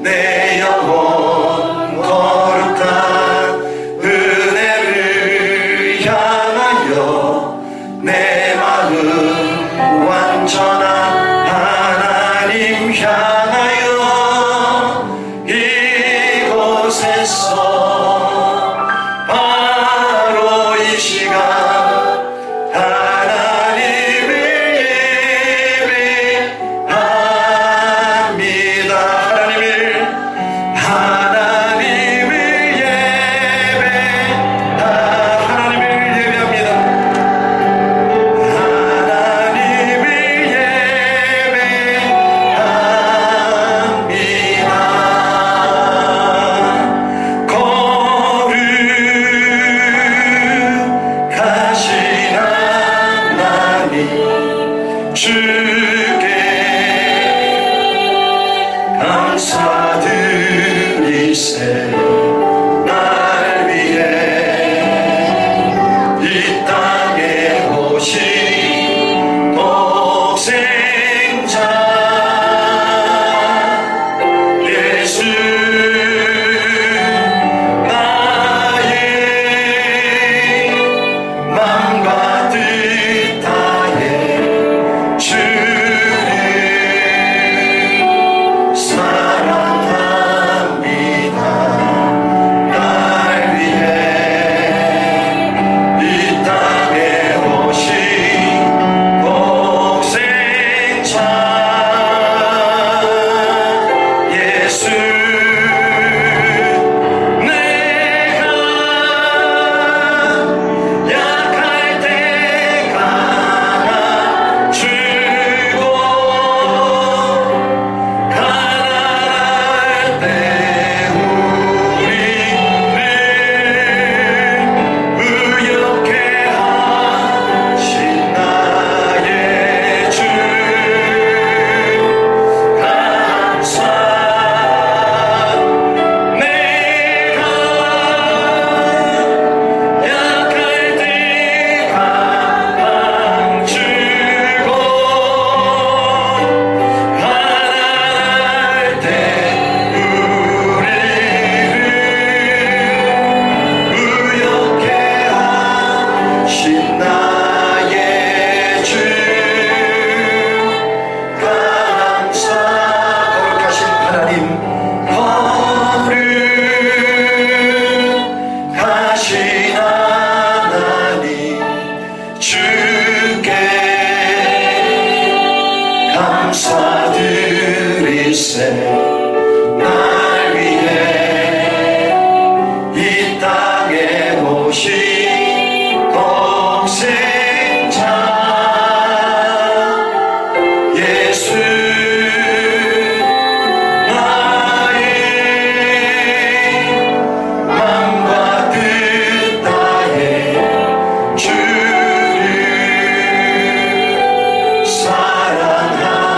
내 영혼 거룩한 은혜를 향하여 내 마음 완전한 하나님 향하여 이곳에서 바로 이 시간 하나님을 예배합니다. 하나님을 예배합니다. 하나님을 예배합니다. 거룩하신 하나님 주께 감사드리세. 날 위해 이 땅에 오신 독생자 예수 나의 맘과 뜻 다해 주를 사랑합니다. 날 위해 이 땅에 오신 독생자 예수 내가 약할 때 강한 주고 가난할 때 우리를 의롭게 하신 나의 주 감사. 내가 약할 때 강한 주고 가난할 때 우리를 의롭게 하신 나의 주 감사. 거룩하신 하나님, 거룩하신 하나님 주께 감사드리세. 날 위해 이 땅에 오신 독생자 예수 나의 맘과 뜻 다해 주를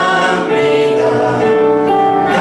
사랑합니다. 날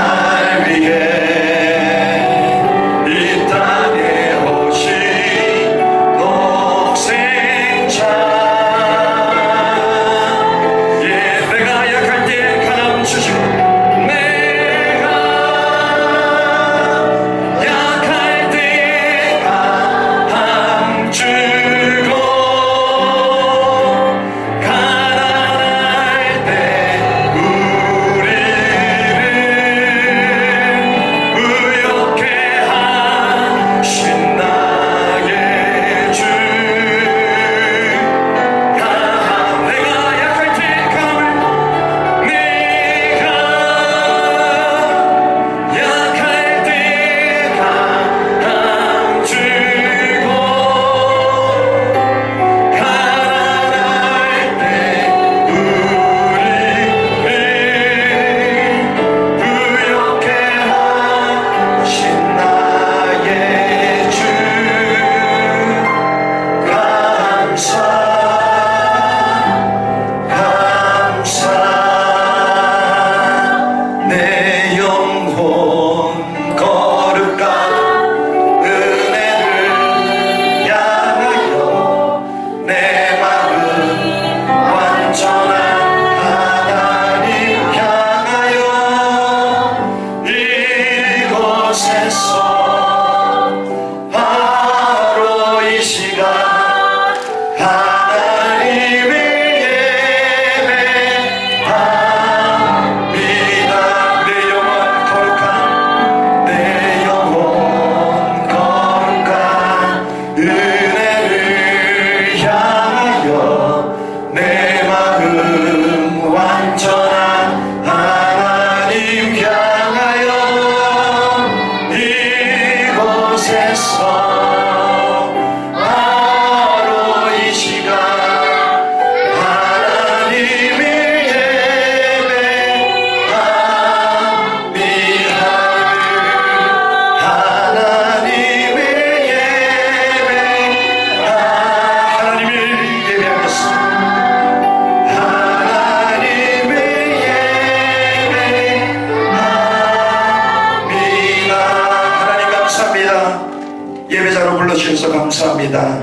예배자로 불러주셔서 감사합니다.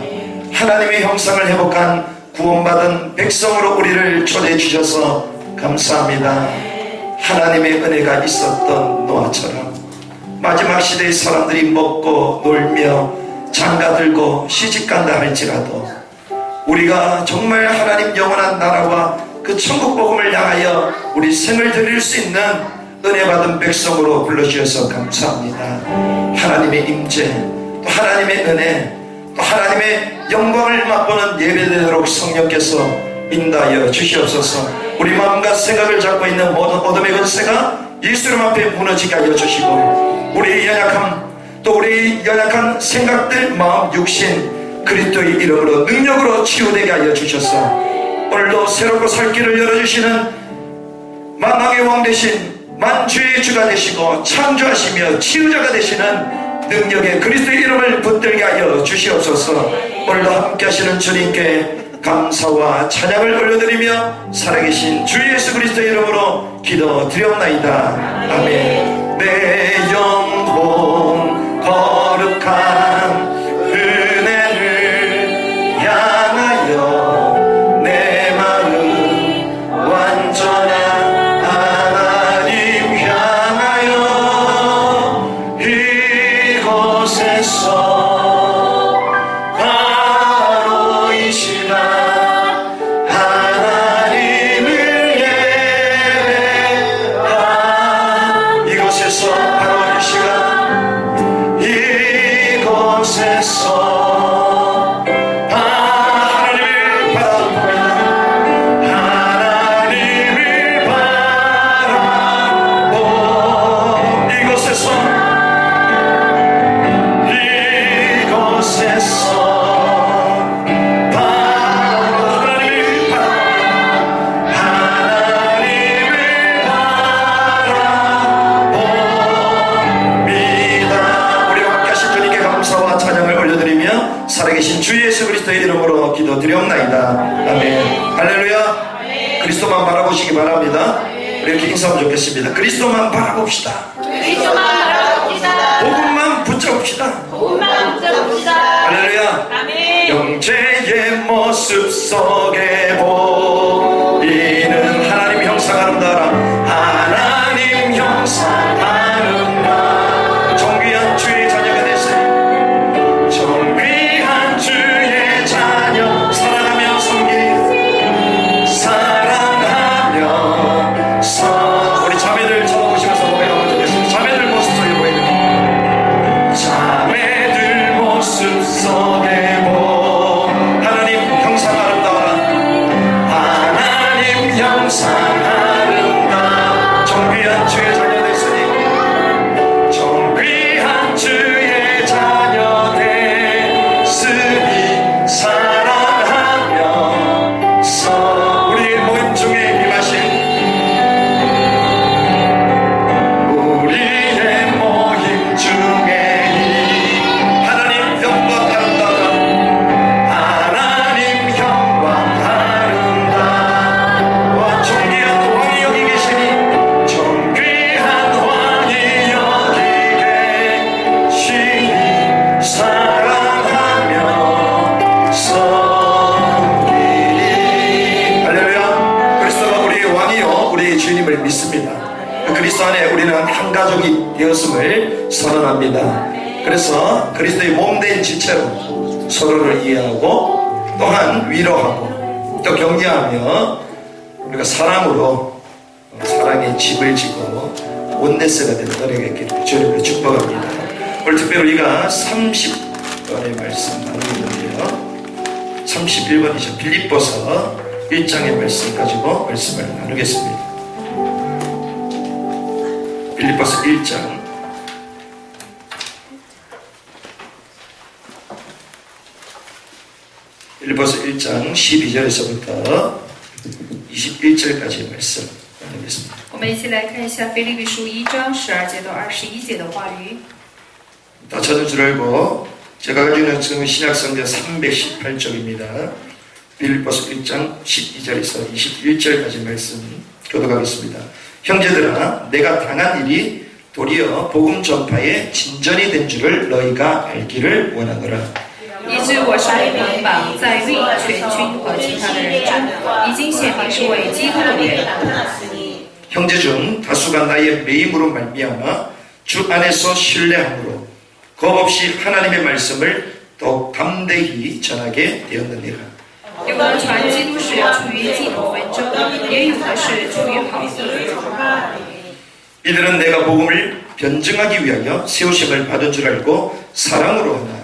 하나님의 형상을 회복한 구원받은 백성으로 우리를 초대해 주셔서 감사합니다. 하나님의 은혜가 있었던 노아처럼 마지막 시대의 사람들이 먹고 놀며 장가들고 시집간다 할지라도 우리가 정말 하나님 영원한 나라와 그 천국 복음을 향하여 우리 생을 드릴 수 있는 은혜 받은 백성으로 불러주셔서 감사합니다. 하나님의 임재, 또 하나님의 은혜, 또 하나님의 영광을 맛보는 예배되도록 성령께서 인도하여 주시옵소서. 우리 마음과 생각을 잡고 있는 모든 어둠의 권세가 예수님 앞에 무너지게 하여 주시고, 우리의 연약함, 또 우리 연약한 생각들, 마음, 육신 그리스도의 이름으로 능력으로 치유되게 하여 주셔서 오늘도 새롭고 살 길을 열어주시는 만왕의 왕 되신 만주의 주가 되시고 창조하시며 치유자가 되시는 능력의 그리스도의 이름을 붙들게 하여 주시옵소서. 오늘도 함께 하시는 주님께 감사와 찬양을 올려드리며 살아계신 주 예수 그리스도의 이름으로 기도드리옵나이다. 아멘. 내 영혼 거룩한 은혜를 향하여 내 마음 완전한 하나님 향하여 이곳에서 바로 이 시간 하나님을 예배하 이곳에서 바로 이 시간 이곳에서 하나님을 바라보고 하나님을 바라보 이곳에서 바로 하나님을 바라봅니다. 우리와 함께 하신 주님께 감사와 찬양을 올려드리며 살아계신 주 예수 그리스도의 이름으로 기도드리옵나이다. 아멘. 할렐루야. 그리스도만 바라보시기 바랍니다. 우리 이렇게 인사하면 좋겠습니다. 그리스도만 바라봅시다. 그리스도만 바라봅시다. 복음만 붙잡읍시다. 복음만 붙잡읍시다. 할렐루야. 아멘. 영재의 모습 속에 보이는 하나님 형상 아름다워라. 하나님 형상 아름다워 정귀한 주의 자녀가 되세요. 정귀한 주의 자녀 사랑하며 섬기니 사랑하며 우리 자매들 쳐다보시면서 고백하면 좋겠습니다. 자매들 모습 속에 보이는 자매들 모습 속에 하나님 형상 아름다워라. 하나님 형상 아름다워 정귀한 주의 자녀 됐으니 정귀한 주의 자녀 됐으니 사랑하면서 우리 모임 중에 임하신 우리의 모임 중에 하나님 영광 아름다워 하나님 영광 아름다워 정귀한 왕이 여기 계시니 정귀한 왕이 여기 계시니 사랑하며 섬기리. 할렐루야. 그리스도가 우리의 왕이요 우리의 주님을 믿습니다. 그 그리스도 안에 우리는 한 가족이 되었음을 선언합니다. 그래서 그리스도의 몸된 지체로 서로를 이해하고 또한 위로하고 또 격려하며 우리가 사랑으로 사랑의 집을 지고 온데스가 되는 노력했기를 주님으로 축복합니다. 오늘 특별히 우리가 30번의 말씀 나누겠는데요. 31번이죠. 빌립보서 1장의 말씀 가지고 말씀을 나누겠습니다. 빌립보서 1장 빌립보서 1장 12절에서부터 21절까지의 말씀 나누겠습니다. 我们一起来看一下腓立比书1章12节到21节的话语。 다 찾은 줄 알고 제가 가지고 있는 지금 신약성경 318쪽입니다. 빌립보서 1장 12절에서 21절까지 말씀 교독하겠습니다. 형제들아 내가 당한 일이 도리어 복음 전파의 진전이 된 줄을 너희가 알기를 원하노라. 以致我是你捆绑在运全军和其他的人中，已经显明是为基督的缘故。 형제 중 다수가 나의 매임으로 말미암아 주 안에서 신뢰함으로 겁없이 하나님의 말씀을 더욱 담대히 전하게 되었느니라. 有的传基督是出于嫉妒纷争，也有的是出于好心。 이들은 내가 복음을 변증하기 위하여 세우심을 받은 줄 알고 사랑으로 하나.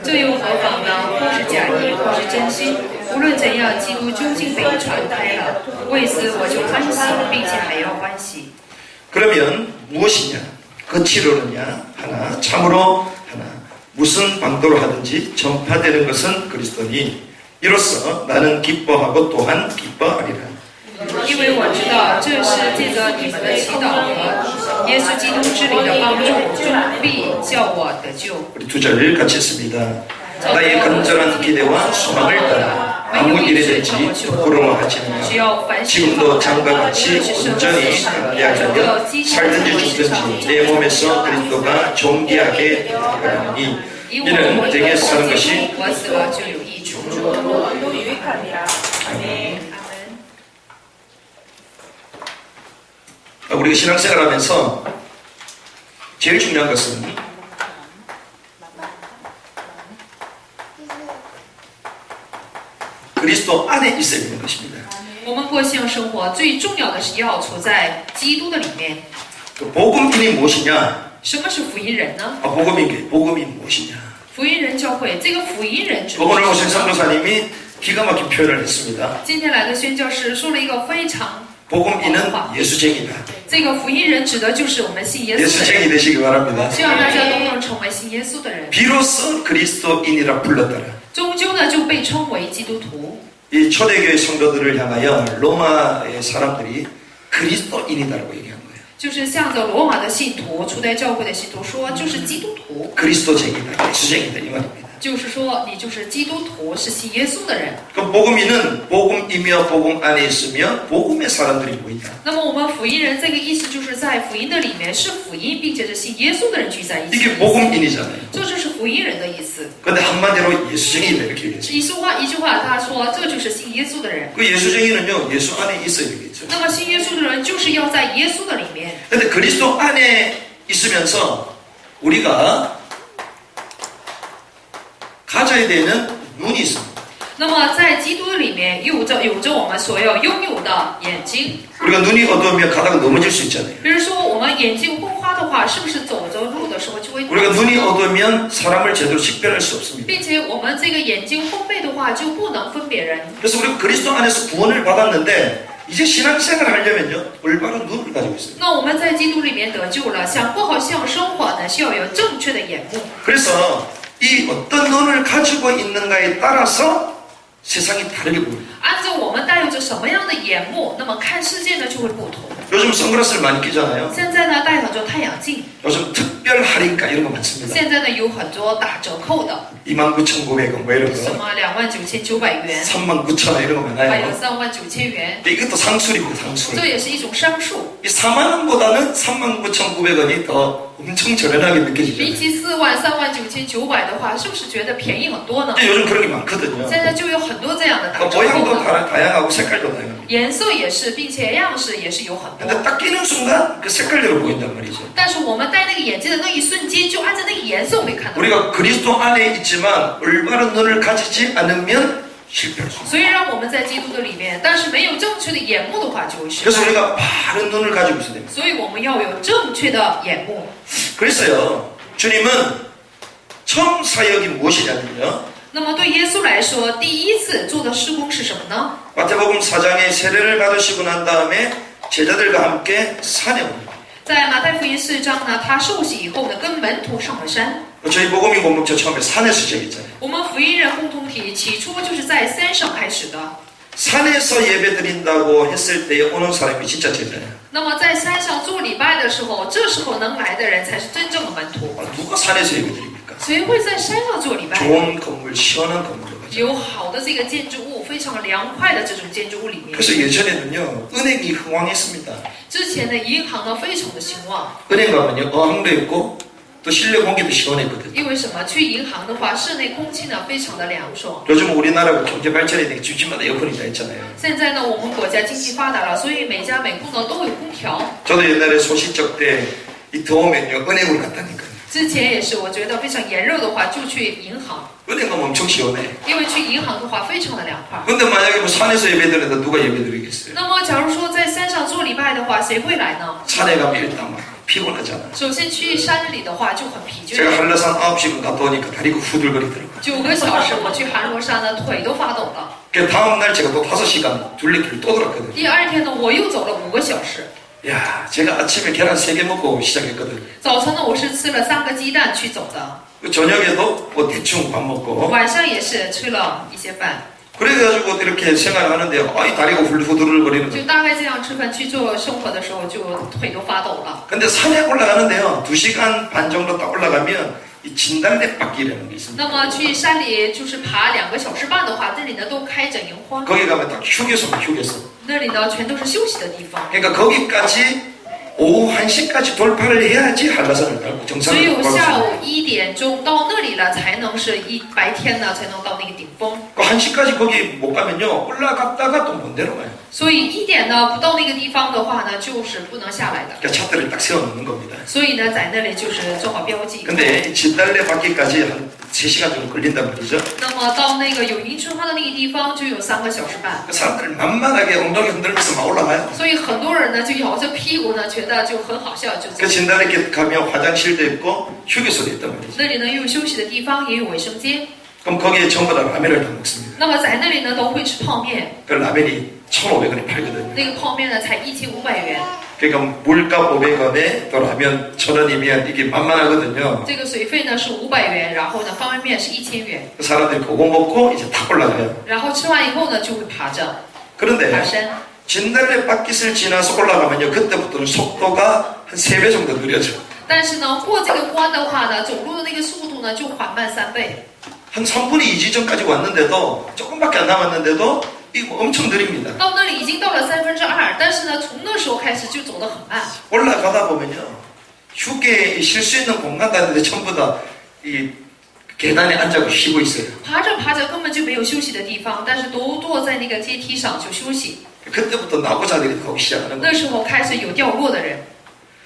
这又何妨呢？或是假意，或是真心，无论怎样，基督究竟被传开了。为此我就欢喜，并且还要欢喜。 그러면 무엇이냐? 거칠으느냐? 하나, 참으로 하나. 무슨 방도로 하든지 전파되는 것은 그리스도니 이로써 나는 기뻐하고 또한 기뻐하리라. 因为我知道这是借着你们的祈祷和耶稣基督之灵的帮助，终必叫我得救。 우리 두 절을 같이 했습니다. 나의 간절한 기대와 소망을 따라 아무 일이든지 부끄러워하지 않아. 지금도 장과 같이 온전히 담대하자며 살든지 죽든지 내 몸에서 그리스도가 존귀하게 되리니 이는 내게 사는 것이 我死了就有益处。 우리가 신앙생활하면서 제일 중요한 것은 그리스도 안에 있어야 되는 것입니다. 我们过信仰生活最重要的是要处在基督的里面。 그 복음인이 무엇이냐? 什么是福音人呢？ 복음이 무엇이냐? 福音人教会，这个福音人指的 오늘 是 오신 선교사님이 기가 막힌 표현을 했습니다. 今天来的宣教师说了一个非常 복음인은 예수쟁이다. 这个福音人指的就是我们信耶稣的人。 예수쟁이 되시기 바랍니다. 希望大家都能成为信耶稣的人。 비로소 그리스도인이라 불렀더라. 终究呢，就被称为基督徒。 이 초대교회 성도들을 향하여 로마의 사람들이 그리스도인이다라고 얘기한 거예요. 就是向着罗马的信徒、初代教会的信徒说，就是基督徒， 그리스도쟁이다, 예수쟁이다 이 말입니다. 就是说你就是基督徒，是信耶稣的人。 그 복음인은 복음이며 복음 안에 있으며 복음의 사람들이 모이다. 那么我们福音人这个意思就是在福音的里面是福音，并且是信耶稣的人聚在一起。 이게 복음인이잖아요. 这就是福音人的意思。 근데 한마디로 예수쟁이다 이렇게 얘기했어요. 一句话，他说这就是信耶稣的人。 그 예수쟁이는요 예수 안에 있어야 되겠죠. 那么信耶稣的人就是要在耶稣的里面。 근데 그리스도 안에 있으면서 우리가 가져야 되는 눈이 있습니다. 那么在基督里面有着我们所要拥有的眼睛。 우리가 눈이 어두우면 가다가 넘어질 수 있잖아요. 比如说我们眼睛昏花的话，是不是走着路的时候就会 우리가 눈이 어두우면 사람을 제대로 식별할 수 없습니다. 并且我们这个眼睛昏昧的话，就不能分别人。 그래서 우리가 그리스도 안에서 구원을 받았는데 이제 신앙생활을 하려면요 올바른 눈을 가지고 있어요. 那我们在基督里面得救了，想过好信仰生活呢，需要有正确的眼目。 그래서 이 어떤 눈을 가지고 있는가에 따라서 세상이 다르게 보입니다. 按照我们带有着什么样的眼目，那么看世界呢就会不同。 요즘 선글라스를 많이 끼잖아요. 现在呢戴很多太阳镜， 요즘 특별 할인가 이런 거 많습니다. 现在呢有很多打折扣的， 29,900원 뭐 이런 什 거, 么29,900元， 39,000원 이런 거 还有 많아요. 39,000元， 근데 이것도 상술입니다, 상술. 这也是一种商数。 이 4만 원보다는 39,900원이 더 엄청 저렴하게 比 느껴지잖아요. 起39,900的话，是不是觉得便宜很多呢？ 근데 요즘 그런 게 많거든요. 现在就有很多这样的打 그 折扣 모양도 的， 다양하고 색깔도 다양합니다. 颜色也是，并且样式也是有很 근데 多。 딱 끼는 순간 그 색깔대로 보인단 말이죠. 但是我们戴那个眼镜的那一瞬间，就按照那个颜色会看到。 우리가 그리스도 안에 있지만 올바른 눈을 가지지 않으면 실패할 수 있어요. 虽然我们在基督的里面，但是没有正确的眼目的话，就会失 그래서 败。 우리가 바른 눈을 가지고 있어야 됩니다. 所以我们要有正确的眼目。 그래서요, 주님은 처음 사역이 무엇이냐면요. 那么对耶稣来说，第一次做的事工是什么呢？ 마태복음 4장에 세례를 받으시고 난 다음에 제자들과 함께 산에 옵니다. 在马太福音4章呢，他受洗以后呢，跟门徒上了山。 저희 복음인 공동체 처음에 산에서 시작했잖아요. 我们福音人共同体起初就是在山上开始的。 산에서 예배 드린다고 했을 때 오는 사람이 진짜 제자예요. 那么在山上做礼拜的时候，这时候能来的人才是真正的门徒。 누가 산에서 예배 드립니까? 谁会在山上做礼拜？ 좋은 건물, 시원한 건물로 가죠. 有好的这个建筑物，非非常凉快的这种建筑物里面。 그래서 예전에는요 은행이 흥왕했습니다. 之前的银行呢非常的兴旺， 은행 가면요 어항도 있고 또 실내 공기도 시원했거든요. 因为什么？去银行的话，室内空气呢非常的凉爽。 요즘 우리나라가 경제 발전이 되게 집집마다 에어컨이 다 있잖아요. 现在呢，我们国家经济发达了，所以每家每户呢都有空调。 저도 옛날에 소시적 때 이 더우면요 은행으로 갔다니까요. 之前也是，我觉得非常炎热的话，就去银行， 은행 가면 엄청 시원해. 因为去银行的话非常的凉快。 근데 만약에 뭐 산에서 예배드린다 누가 예배드리겠어요? 那么，假如说在山上做礼拜的话，谁会来呢？ 산에 가면 일단 막 피곤하잖아. 首先去山里的话就很疲 제가 倦， 한라산 9시간 갔다 오니까 다리가 후들거리더라고요. 9个小时我去韩罗山呢，腿都发抖了。 그 다음날 제가 또 5시간 둘레길을 또 돌았거든요. 第二天呢，我又走了5个小时。 야, 제가 아침에 계란 3개 먹고 시작했거든요. 早晨呢，我是吃了3个鸡蛋去走的， 그 저녁에도 뭐 대충 밥 먹고 晚上也是吃了一些饭， 그래가지고 이렇게 생활하는데요. 이 다리가 후들후들거리는 就 거예요. 大概这样吃饭去做生活的时候，就腿都发抖了。 근데 산에 올라가는데요. 2시간 반 정도 딱 올라가면 이 진달래바퀴라는 게 있습니다. 那么去山里就是爬2个小时半的话，这里呢都开着樱花， 거기 가면 딱 휴게소입니다. 휴게소. 那里呢全都是休息的地方。 그러니까 거기까지 오후 1시까지 돌파를 해야지 한라산을 달고 只 정상을 有 돌파할 수 下 있어요. 午1点钟到那里了，才能是白天呢才能到那个顶峰。 그 1시까지 거기 못 가면요. 올라갔다가 또 못 내려가요. 所以1点呢不到那个地方的话呢，就是不能下来的。 그러니까 차들을 딱 세워놓는 겁니다. 所以呢，在那里就是做好标记。 근데 이 진달래바퀴까지 한 3시간 정도 걸린단 말이죠. 那么到那个有迎春花的那个地方就有3个小时半， 그 사람들 만만하게 엉덩이 흔들면서 막 올라가요. 所以很多人呢就摇着屁股呢，觉得就很好笑，就 그 走。 진달래길 가면 화장실도 있고 휴게소도 있단 말이죠. 那里呢又有休息的地方，也有卫生间。 그럼 거기에 전부 다 라면을 다 먹습니다. 那么在那里呢都会吃泡面， 그 라면이 1,500원에 팔거든요. 那个泡面呢才1500元， 그러니까 물값 500원에 또 라면 1,000원이면 이게 만만하거든요. 这个水费呢是500元，然后呢方便面是1000元， 그 사람들이 그거 먹고 이제 탁 올라가요. 然后吃完以后呢就会爬着爬 그런데 山。 진달래바퀴를 지나서 올라가면요. 그때부터는 속도가 한 3배 정도 느려져. 但是呢过这个关的话呢，走路的那个速度呢就缓慢3倍。 한 3분의 2 지점까지 왔는데도 조금밖에 안 남았는데도 이거 엄청 느립니다. 到那里已经到了2/3，但是呢从那时候开始就走得很慢。 올라가다 보면요. 휴게 쉴 수 있는 공간 같은데 전부 다 이 계단에 앉아서 쉬고 있어요. 爬着爬着根本就没有休息的地方，但是都坐在那个阶梯上就休息。 그때부터 나고자들이 나오기 시작하는 거예요. 那时候开始有掉落的人，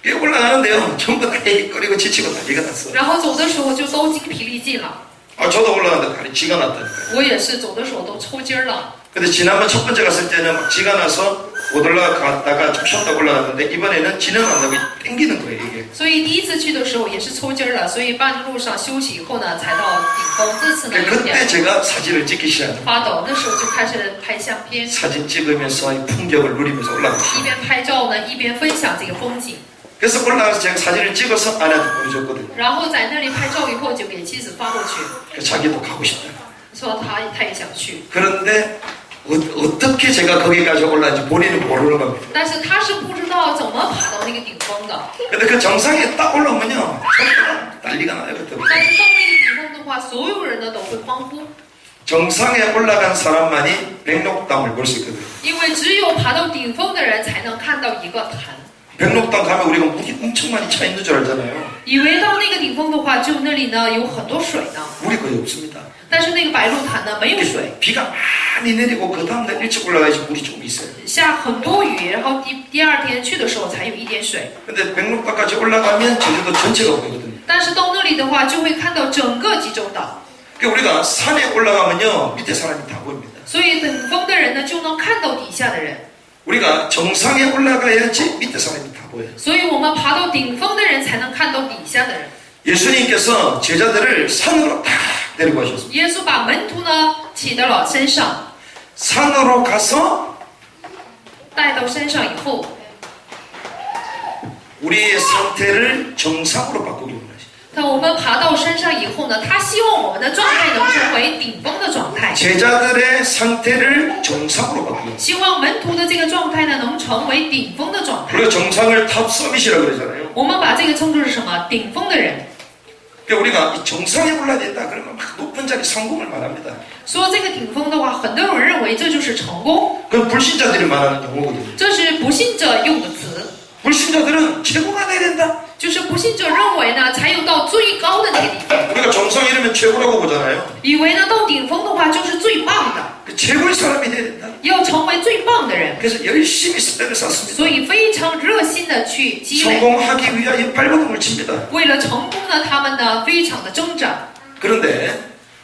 이게 올라가는데요. 전부 다 헤헤거리고 지치고 난리가 났어. 然后走的时候就都精疲力尽了。 아, 저도 올라가는데 다리 쥐가 났다니까요. 我也是走的时候都抽筋儿了。 근데 지난번 첫 번째 갔을 때는 막 쥐가 나서 못 올라갔다가 좀 쉬었다 올라갔는데 이번에는 쥐는 안 나고 땡기는 거예요, 이게. 所以第一次去的时候也是抽筋儿了，所以半路上休息以后呢，才到顶峰。这次呢有 그때 点 제가 사진을 찍기 시작해요. 发抖，那时候就开始拍相片， 사진 찍으면서 이 풍경을 누리면서 올라가기 一 시작해요. 边拍照呢，一边分享这个风景。 그래서 올라가서 제가 사진을 찍어서 아내한테 보내줬거든요. 然后在那里拍照以后，就给妻子发过去， 그래서 자기도 가고 싶다. 说他也想去。 그런데 어떻게 제가 거기까지 올라왔는지 본인은 모르는 겁니다. 但是他是不知道怎么爬到那个顶峰的。 근데 그 정상에 딱 올라오면요. 난리가 나요, 그때. 但是到那个顶峰的话，所有人呢都会欢呼， 정상에 올라간 사람만이 백록담을 볼 수 있거든요. 因为只有爬到顶峰的人才能看到一个潭。 백록담 가면 우리가 물이 엄청 많이 차 있는 줄 알잖아요. 以为到那个顶峰的话，就那里呢有很多水呢， 물이 거의 없습니다. 但是那个白鹿潭呢没有水， 비가 많이 내리고 그 다음날 일찍 올라가야지 물이 좀 있어요. 下很多雨，然后第二天去的时候才有一点水。 근데 백록담까지 올라가면 제주도 전체가 보이거든요. 但是到那里的话，就会看到整个济州岛， 그러니까 우리가 산에 올라가면요. 밑에 사람이 다 보입니다. 所以顶峰的人呢就能看到底下的人。 우리가 정상에 올라가야지 밑에 사람이 다 보여요. 所以我们爬到顶峰的人才能看到底下的人。 예수님께서 제자들을 산으로 다 데리고 가셨습니다. 耶稣把门徒呢起到了山上， 산으로 가서 带到山上以后， 우리의 상태를 정상으로 바꾸기 원하십니다. 当我们爬到山上以后呢，他希望我们的状态能成为顶峰的状态， 제자들의 상태를 정상으로 바꾸기 원하십니다. 希望门徒的这个状态呢能成为顶峰的状态。 우리가 정상을 탑 서밋이라고 그러잖아요. 我们把这个称作是什么？顶峰的人。 그러니까 우리가 이 정상에 올라야 된다 그러면 막 높은 자리 성공을 말합니다. 说这个顶峰的话，很多人认为这就是成功， 그건 불신자들이 말하는 용어거든요. 这是不信者用的词， 불신자들은 최고가 돼야 된다. 就是不信者认为呢，才有到最高的那个地方， 우리가 정상 이러면 최고라고 보잖아요. 以为呢到顶峰的话就是最棒的， 그 최고의 사람이 돼야 된다. 要成为最棒的人， 그래서 열심히 스펙을 쌓습니다. 所以非常热心的去积累， 성공하기 위하여 발버둥을 칩니다. 为了成功呢，他们呢非常的挣扎， 그런데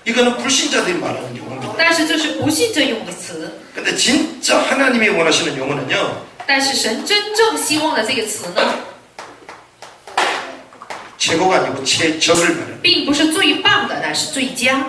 이거는 불신자들이 말하는 용어입니다. 但是这是不信者用的词， 근데 진짜 하나님이 원하시는 용어는요. 但是神真正希望的这个词呢， 최고가 아니고 최적을 말합니다. 并不是最棒的，乃是最佳。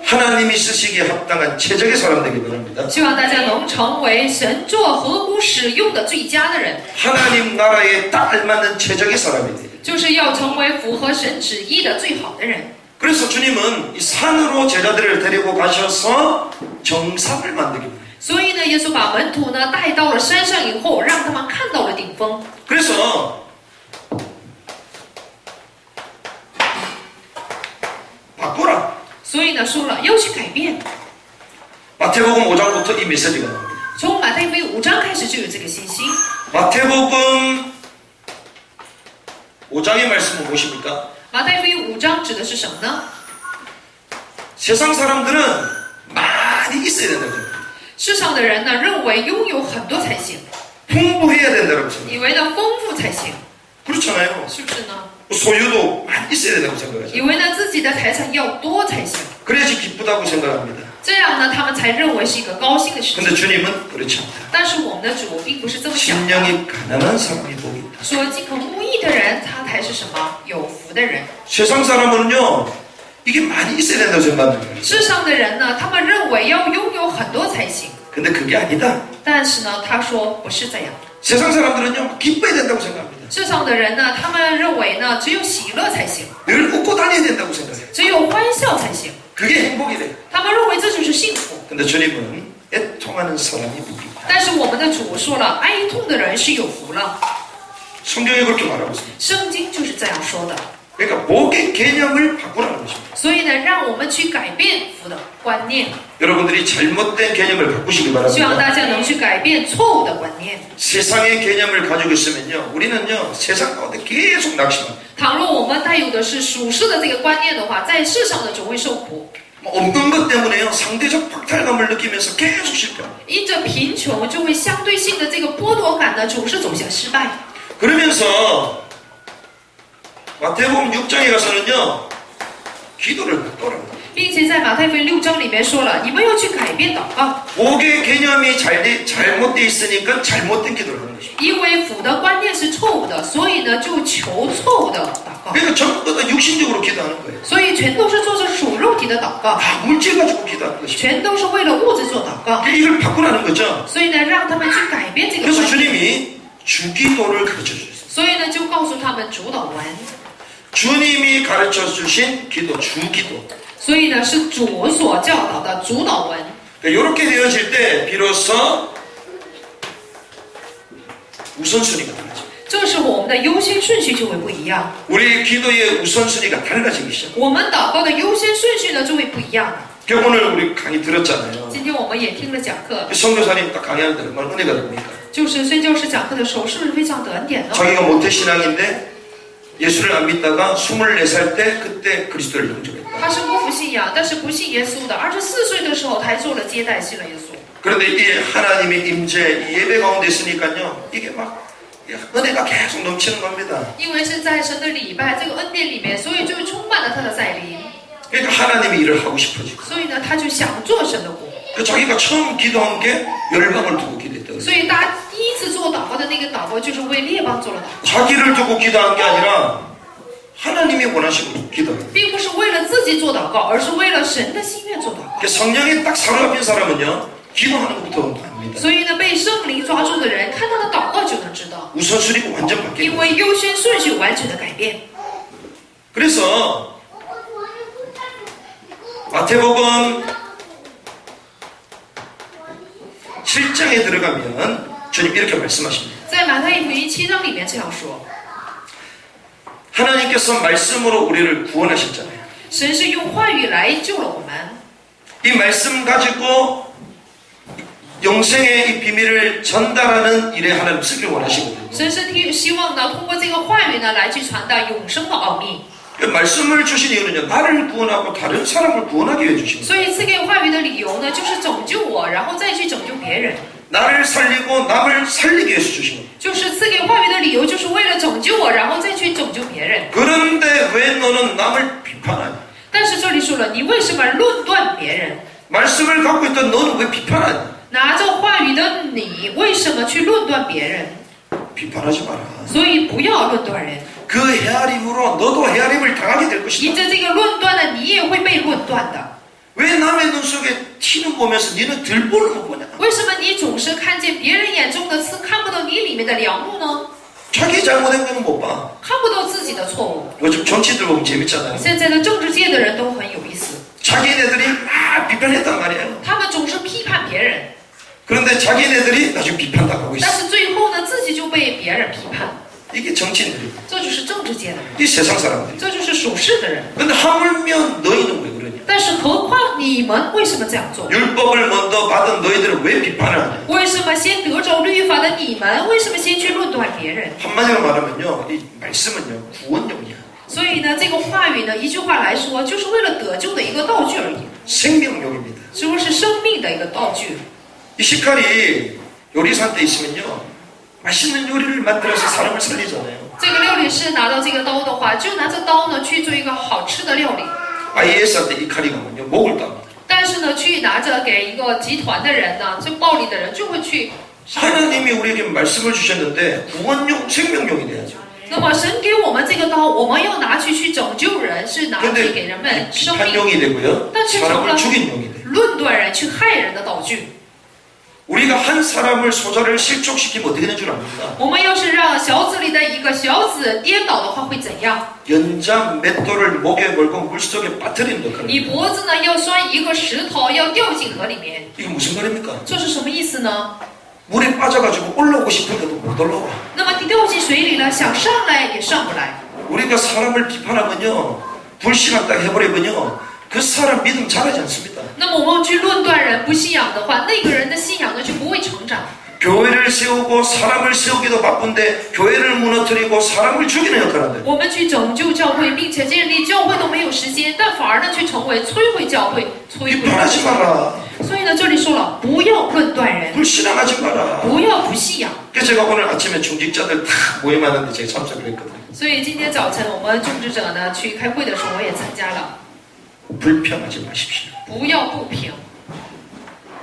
하나님이 쓰시기에 합당한 최적의 사람 되기 바랍니다. 希望大家能成为神做合乎使用的最佳的人， 하나님 나라에 딱 알맞는 최적의 사람이 돼요. 就是要成为符合神旨意的最好的人。 그래서 주님은 이 산으로 제자들을 데리고 가셔서 정상을 만들기 바랍니다. 所以呢，耶稣把门徒呢带到了山上以后，让他们看到了顶峰。 그래서 바꾸라. 所以呢，说了要去改变。 마태복음 5장부터 이 메시지가 나옵니다. 从马太福音5章开始就有这个信息。 마태복음 5장의 말씀은 무엇입니까? 马太福音5章指的是什么呢？ 세상 사람들은 많이 있어야 된다고 생각합니다. 世上的人呢认为拥有很多才行， 풍부해야 된다고 생각합니다. 以为呢丰富才行， 그렇잖아요. 是不是呢？ 소유도 많이 있어야 된다고 생각하죠. 以为呢自己的财产要多才行， 그래야지 기쁘다고 생각합니다. 这样呢他们才认为是一个高兴的事情。 근데 주님은 그렇지 않다. 但是我们的主并不是这么想的， 심령이 가난한 사람이 복이 있다. 说饥渴慕义的人，他才是什么有福的人。 세상 사람은요, 이게 많이 있어야 된다고 생각합니다. 世上的人呢，他们认为要拥有很多才行， 근데 그게 아니다. 但是呢，他说不是这样。 세상 사람들은요, 기뻐야 된다고 생각합니다. 世上的人呢，他们认为呢，只有喜乐才行， 늘 웃고 다녀야 된다고 생각해요. 只有欢笑才行， 그게 행복이래. 他们认为这就是幸福。 근데 주님은 애통하는 사람이 복이 있다. 但是我们的主说了，哀痛的人是有福了， 성경이 그렇게 말하고 있습니다. 圣经就是这样说的。 그러니까 복의 개념을 바꾸라는 것입니다. 所以呢，让我们去改变福的观念， 여러분들이 잘못된 개념을 바꾸시기 希望 바랍니다. 大家能去改变错误的观念。 세상의 개념을 가지고 있으면요, 우리는요, 세상 가운데 계속 낙심합니다. 倘若我们带有的是属世的这个观念的话，在世上呢总会受苦。 없는 것 때문에요, 상대적 박탈감을 느끼면서 계속 실패합니다. 因着贫穷，就会相对性的这个剥夺感呢，总是走向失败。 그러면서 마태복음 6장에 가서는요, 기도를 바꾸라고. 并且在马太福音6章里面说了，你们要去改变祷告， 복의 개념이 잘못돼 있으니까 잘못된 기도를 하는 것입니다. 因为福的观念是错误的，所以呢就求错误的祷告， 그러니까 전부 다 육신적으로 기도하는 거예요. 所以全都是做着属肉体的祷告， 다 물질 가지고 기도하는 것입니다. 全都是为了物质做祷告， 그러니까 이걸 바꾸라는 거죠. 所以呢让他们去改变这个 그래서 观念， 주님이 주기도를 가르쳐 주셨어요. 所以呢就告诉他们主祷文， 주님이 가르쳐 주신 기도, 주기도. 所以呢是主所教导的主祷文。 이렇게 되어질 때 비로소 우선순위가 달라져요. 这时候我们的优先顺序就会不一样， 우리 기도의 우선순위가 달라지기 시작. 我们祷告的优先顺序呢就会不一样了。 오늘 우리 강의 들었잖아요. 今天我们也听了讲课， 성교사님 딱 강의하는데 얼마나 은혜가 됩니까? 就是宣教师讲课的时候，是不是非常得恩典呢？ 자기가 모태신앙인데 예수를 안 믿다가 24살 때 그때 그리스도를 영접했다. 他是不服信仰，但是不信耶稣的。24岁的时候，他还做了接待，信了耶稣。 그런데 이 하나님의 임재, 이 예배 가운데 있으니까요, 이게 막 은혜가 계속 넘치는 겁니다. 因为是在神的礼拜这个恩典里面，所以就充满了他的在临。 그러니까 하나님의 일을 하고 싶어지고. 所以呢，他就想做神的国。 그 자기가 처음 기도한 게 열방을 두고 기도했다. 所以他第一次做祷告的那个祷告，就是为列邦做了祷告， 자기를 두고 기도한 게 아니라 하나님이 원하시는 기도예요. 并不是为了自己做祷告，而是为了神的心愿做祷告。 그 성령에 딱 사로잡힌 사람은요, 기도하는 것부터 압니다. 所以呢，被圣灵抓住的人，看他的祷告就能知道， 우선순위가 완전 因 바뀌고. 为优先顺序完全的改变。 그래서 마태복음 7장에 들어가면 주님 이렇게 말씀하십니다. 在马太福音7章里面这样说： 하나님께 하나님께서 말씀으로 우리를 구원하셨잖아요. 神是用话语来救了我们， 이 말씀 가지고 영생의 이 비밀을 전달하는 일에 하나님 쓰기를 원하시거든요. 神是希望呢通过这个话语呢来去传达永生的奥秘。 그 말씀을 주신 이유는요, 나를 구원하고 다른 사람을 구원하기 위해 주신 거예요. 所以赐给话语的理由呢，就是拯救我，然后再去拯救别人。 나를 살리고 남을 살리기 위해서 주신 거예요. 就是赐给话语的理由，就是为了拯救我，然后再去拯救别人。 그런데 왜 너는 남을 비판하냐? 但是这里说了，你为什么论断别人？ 말씀을 갖고 있던 너는 왜 비판하냐? 拿着话语的你，为什么去论断别人？ 비판하지 마라. 所以不要论断人， 그 헤아림으로 너도 헤아림을 당하게 될 凭 것이다. 着这个论断呢，你也会被论断的。 왜 남의 눈 속에 티는 보면서 너는 들보를 못 보냐? 为什么你总是看见别人眼中的刺，看不到你里面的梁木呢？ 자기 잘못한 거는 못 봐. 看不到自己的错误。 요즘 정치들 보면 재밌잖아요. 现在的政治界的人都很有意思， 자기네들이 막 비판했단 말이에요. 他们总是批判别人， 그런데 자기네들이 나중에 비판당하고 但 있어. 是最后呢，自己就被别人批判。 이게 정치인들이고 这就是政治界的人， 이 세상 사람들이. 这就是属世的人。 근데 하물며 너희는 왜 그러냐? 但是何况你们为什么这样做？ 율법을 먼저 받은 너희들은 왜 비판을 하냐? 为什么先得着律法的你们，为什么先去论断别人？ 한마디로 말하면요, 이 말씀은요 구원용이야. 所以呢，这个话语呢，一句话来说，就是为了得救的一个道具而已， 생명용입니다. 说是生命的一个道具。 이 식칼이 요리사한테 있으면요, 맛있는 요리를 만들어서 사람을 살리잖아요. 这个料理师拿到这个刀的话，就拿着刀呢去做一个好吃的料理。 IS한테 이 칼이 가면요, 목을 땁니다. 但是呢，去拿着给一个集团的人呢，这暴力的人就会去杀。 하나님이 우리에게 말씀을 주셨는데 구원용, 생명용이 돼야죠. 那么神给我们这个刀，我们要拿去拯救人，是拿去给人们生命。 비판용이 되고요, 但是成 사람을 了 죽인 용이 돼요. 论断人、去害人的道具。 우리가 한 사람을 소자를 실족시키면 어떻게 되는 줄 압니까? 我们要是让小子里的一个小子跌倒的话，会怎样？ 연장 맷돌을 목에 걸고 물속에 빠뜨리는 你 역할입니다. 脖子呢要拴一个石头，要掉进河里面， 이게 무슨 말입니까? 这是什么意思呢？ 물에 빠져가지고 올라오고 싶은데도 못 올라와. 那么你掉进水里了，想上来也上不来。 우리가 사람을 비판하면요, 불신앙 딱 해버리면요, 그 사람 믿음 자라지 않습니다. 那么我们去论断人不信仰的话，那个人的信仰呢就不会成长。 교회를 세우고 사람을 세우기도 바쁜데 교회를 무너뜨리고 사람을 죽이는 역할을 한다. 我们去拯救教会，并且建立教会都没有时间，但反而呢去成为摧毁教会、摧毁人。 비판하지 마라. 所以呢，这里说了，不要论断人， 불신앙하지 마라. 不要不信仰。 그래서 제가 오늘 아침에 중직자들 다 모임하는데 제가 참석을 했거든요. 所以今天早晨我们种植者呢去开会的时候，我也参加了。 불평하지 마십시오. 不要不平，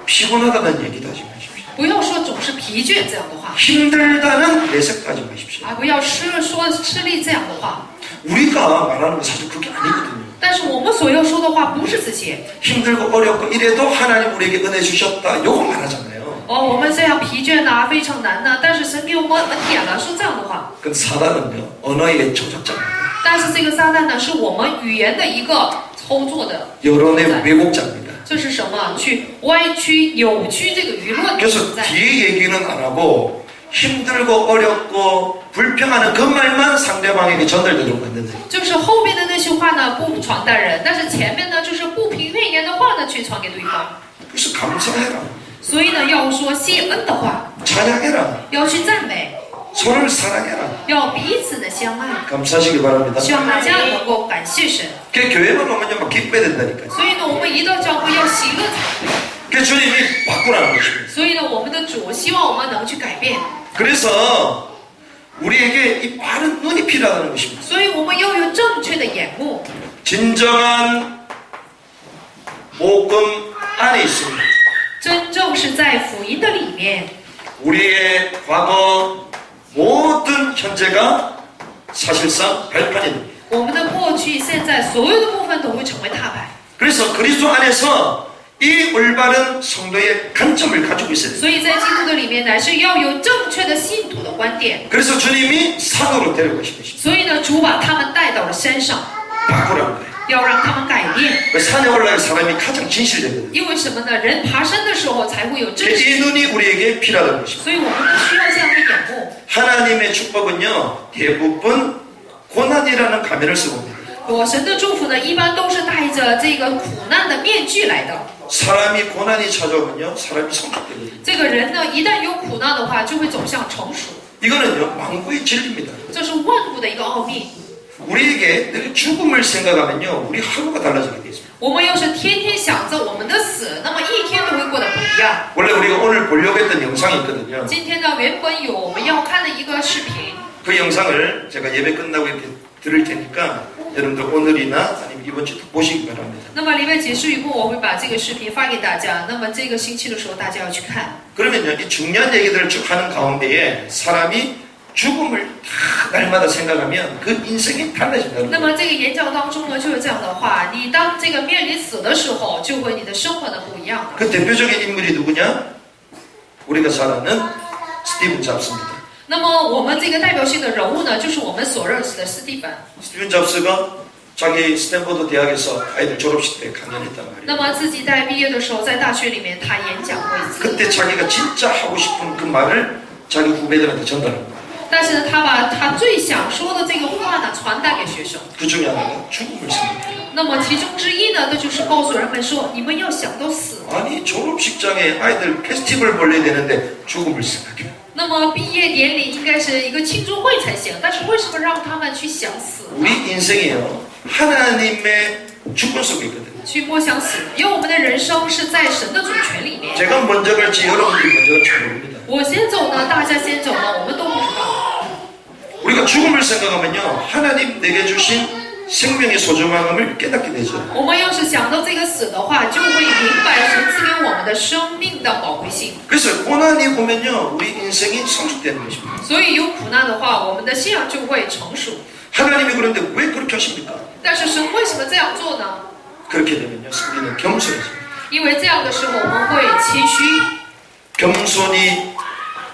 피곤하다는 얘기도 하지 마십시오. 不要说总是疲倦这样的话， 힘들다는 내색도 하지 마십시오. 不要说吃力这样的话。 우리가 말하는 건 사실 그게 아니거든요. 但是我们所要说的话不是这些。 힘들고 어렵고 이래도 하나님 우리에게 은혜 주셨다. 요거 말하잖아요. 我们这样疲倦呐、非常难呐、但是神给我们恩典了，说这样的话。 그 사단은요, 언어의 조작자입니다. 但是这个撒旦呢，是我们语言的一个操作的， 여론의 왜곡자입니다. 这是什么？去歪曲、扭曲这个舆论的 그래서 存在。 뒤에 얘기는 안 하고 힘들고 어렵고 불평하는 그 말만 상대방에게 전달되도록 만든다. 就是后面的那句话呢，不传达人，但是前面呢，就是不凭怨言的话呢，去传给对方。 그래서 감사해라. 所以呢，要说谢恩的话， 찬양해라. 要去赞美， 서로를 사랑해라. 要彼此的相爱。 감사하시기 바랍니다. 希望大家能够感谢神。 그 교회만 오면요 막 기뻐야 된다니까요. 所以呢，我们一到教会要喜乐才对。 그 주님이 바꾸라는 것입니다. 所以呢，我们的主希望我们能去改变。 그래서 우리에게 이 바른 눈이 필요하다는 것입니다. 所以我们要有正确的眼目。 진정한 복음 안에 있습니다. 真正是在福音的里面， 우리의 과거 모든 현재가 사실상 발판이 됩니다. 我们的过去、现在所有的部分都会成为踏板。 그래서 그리스도 안에서 이 올바른 성도의 관점을 가지고 있어야 돼요. 所以在基督的里面，乃是要有正确的信徒的观点。 그래서 주님이 산으로 데려가신 것입니다. 所以呢，主把他们带到了山上， 바꾸라는 거예요. 要让他们改变。 그 산에 올라갈 사람이 가장 진실되거든요. 因为什么呢？人爬山的时候才会有真 이 实。 눈이 우리에게 필요하다는 것입니다. 所以我们需要这样的眼目。 하나님의 축복은요 대부분 고난이 고난이라는 가면을 쓰고 옵니다. 神的祝福呢，一般都是带着这个苦难的面具来的。 사람이 고난이 찾아오면요, 사람이 성숙되거든요. 这个人呢，一旦有苦难的话，就会走向成熟， 이거는요, 만구의 진리입니다. 这是万物的一个奥秘。 우리에게 늘 죽음을 생각하면요, 우리 하루가 달라지게 돼 있습니다. 我们要是天天想着我们的死，那么一天都会过得不一样。 원래 우리가 오늘 보려고 했던 영상이 있거든요. 今天呢，原本有我们要看的一个视频， 그 영상을 제가 예배 끝나고 이렇게 들을 테니까 여러분들 오늘이나 아니면 이번 주 보시기 바랍니다. 那么礼拜结束以后，我会把这个视频发给大家。那么这个星期的时候，大家要去看。 그러면요, 이 중요한 얘기들을 쭉 하는 가운데에 사람이 죽음을 다 날마다 생각하면 그 인생이 달라진다는 那 거예요. 么这个演讲当中呢，就有这样的话：你当这个面临死的时候，就会你的生活呢不一样的。 그 대표적인 인물이 누구냐? 우리가 잘 아는 스티븐 잡스입니다. 那么我们这个代表性的人物呢，就是我们所认识的斯蒂芬。 스티븐 잡스가 자기 스탠퍼드 대학에서 아이들 졸업식 때 강연했단 那 말이에요. 么自己在毕业的时候，在大学里面他演讲过一次， 그때 자기가 진짜 하고 싶은 그 말을 자기 후배들한테 전달합니다. 但是呢，他把他最想说的这个话呢传达给学生。 그 중에 하나가 죽음을 생각해요. 那么其中之一呢，那就是告诉人们说，你们要想到死。 아니 졸업식장에 아이들 페스티벌 벌려야 되는데 죽음을 생각해요. 那么毕业典礼应该是一个庆祝会才行，但是为什么让他们去想死呢？ 우리 인생이요, 하나님의 주권 속에 있거든요. 去默想死，因为我们的人生是在神的主权里面。 제가 먼저 갈지 여러분들이 먼저 갈지 모릅니다. 我先走呢，大家先走呢，我们都不知道。 우리가 죽음을 생각하면요, 하나님 내게 주신 생명의 소중함을 깨닫게 되죠. 我们要是想到这个死的话，就会明白神赐给我们的生命的宝贵性。 그래서 고난이 오면요, 우리 인생이 성숙되는 것입니다. 所以有苦难的话，我们的信仰就会成熟。 하나님이 그런데 왜 그렇게 하십니까? 但是神为什么这样做呢？ 그렇게 되면요, 우리는 겸손해집니다. 因为这样的时候，我们会谦虚。 겸손히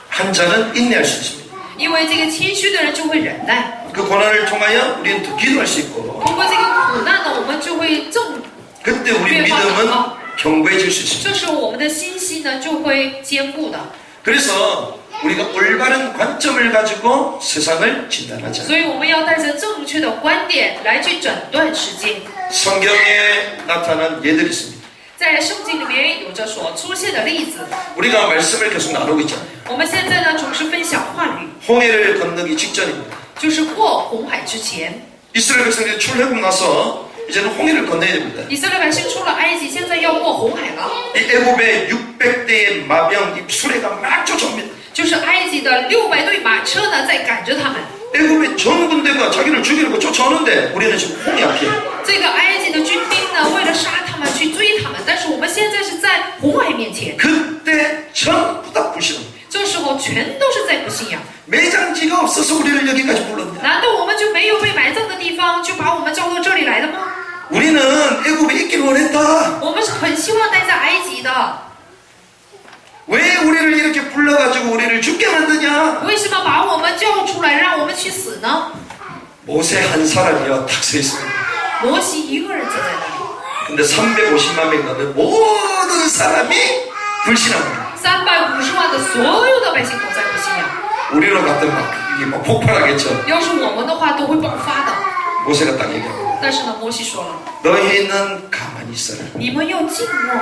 한 자는 인내할 수 있습니다. 因为这个谦虚的人就会忍耐。 그 고난을 통하여 우리는 더 기도할 수 있고, 通过这个苦难呢，我们就会正， 그때 우리 믿음은 견고해질 수 있습니다. 这时候我们的心息呢就会坚固的。 그래서 우리가 올바른 관점을 가지고 세상을 진단하자. 所以我们要带着正确的观点来去诊断世界。 성경에 나타난 예들이 있습니다. 在圣经里面有着所出现的例子。 우리가 말씀을 계속 나누고 있잖아요. 我们现在呢总是分享话语， 홍해를 건너기 직전입니다. 就是过红海之前， 이스라엘 백성들이 출애굽 나서 이제는 홍해를 건너야 됩니다. 以色列百姓出了埃及，现在要过红海了。 이 애굽의 600대의 마병, 이 수레가 막 쫓아옵니다. 就是埃及的600队马车呢在赶着他们。 애굽의 전 군대가 자기를 죽이려고 쫓아오는데 우리는 지금 홍해 앞이에요. 这个埃及的军兵呢，为了杀他们去追他们，但是我们现在是在红海面前， 그때 전부 다 불신합니다. 这时候全都是在不信仰。 매장지가 없어서 우리를 여기까지 불렀냐? 难道我们就没有被埋葬的地方，就把我们招到这里来的吗？ 우리는 애굽에 있길 원했다. 我们是很希望待在埃及的， 왜 우리를 이렇게 불러가지고 우리를 죽게 만드냐? 为什么把我们叫出来，让我们去死呢？ 모세 한 사람이요 탁 서 있습니다. 摩西一个人站在那里， 근데 350만 명 넘는 모든 사람이 불신합니다. 350万的所有的百姓都在不信仰。 우리로 갔던 이게 막 폭발하겠죠. 要是我们的话，都会爆发的。 모세가 딱 얘기합니다. 但是呢，摩西说了， 너희는 가만히 있어라. 你们要静默，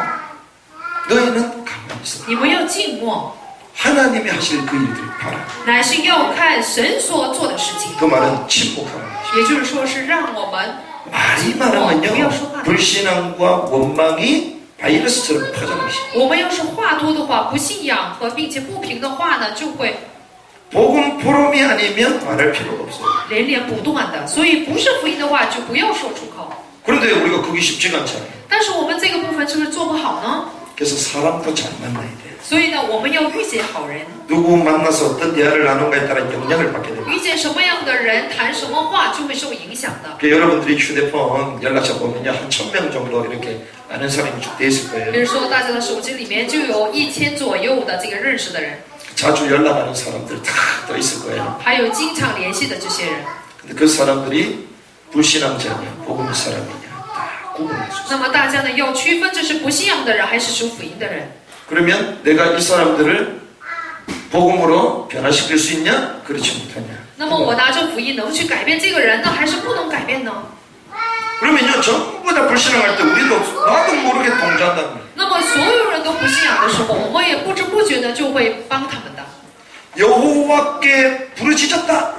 너희는 가만히 있어라. 你们要静默， 하나님이 하실 그 일들 봐라. 乃是要看神所做的事情。 그 말은 침묵하라는 것이죠. 也就是说，是让我们 말이 많으면요 불신앙과 원망이 바이러스처럼 퍼져나가는 것이죠. 我们要是话多的话，不信仰和并且不平的话呢，就会 복음 포럼이 아니면 말할 필요가 없어요. 连连不断的。所以不是福音的话，就不要说出口。 그런데 우리가 그게 쉽지가 않잖아요. 但是我们这个部分是不是做不好呢？ 그래서 사람도 잘 만나야 돼요. 所以呢，我们要遇见好人， 누구 만나서 어떤 대화를 나눈가에 따라 영향을 받게 됩니다. 遇见什么样的人，谈什么话，就会受影响的。 그 여러분들이 휴대폰 연락처 보면요 한 1000명 정도 이렇게 아는 사람이 쭉 돼 있을 比 거예요. 如说，大家的手机里面就有1000左右的这个认识的人， 자주 연락하는 사람들 다 또 있을 거예요. 还有经常联系的这些人。 근데 그 사람들이 불신앙자냐 복음의 사람이냐 다 구분할 수 있어요. 那么大家呢要区分这是不信仰的人还是属福音的人。 그러면 내가 이 사람들을 복음으로 변화시킬 수 있냐? 그렇지 못하냐? 那么我拿着福音能去改变这个人呢，还是不能改变呢？ 그러면요, 전부 다 불신앙할 때 우리도 나도 모르게 동조한다는 거예요. 那么所有人都不信仰的时候，我们也不知不觉的就会帮他们的， 여호와께 부르짖었다.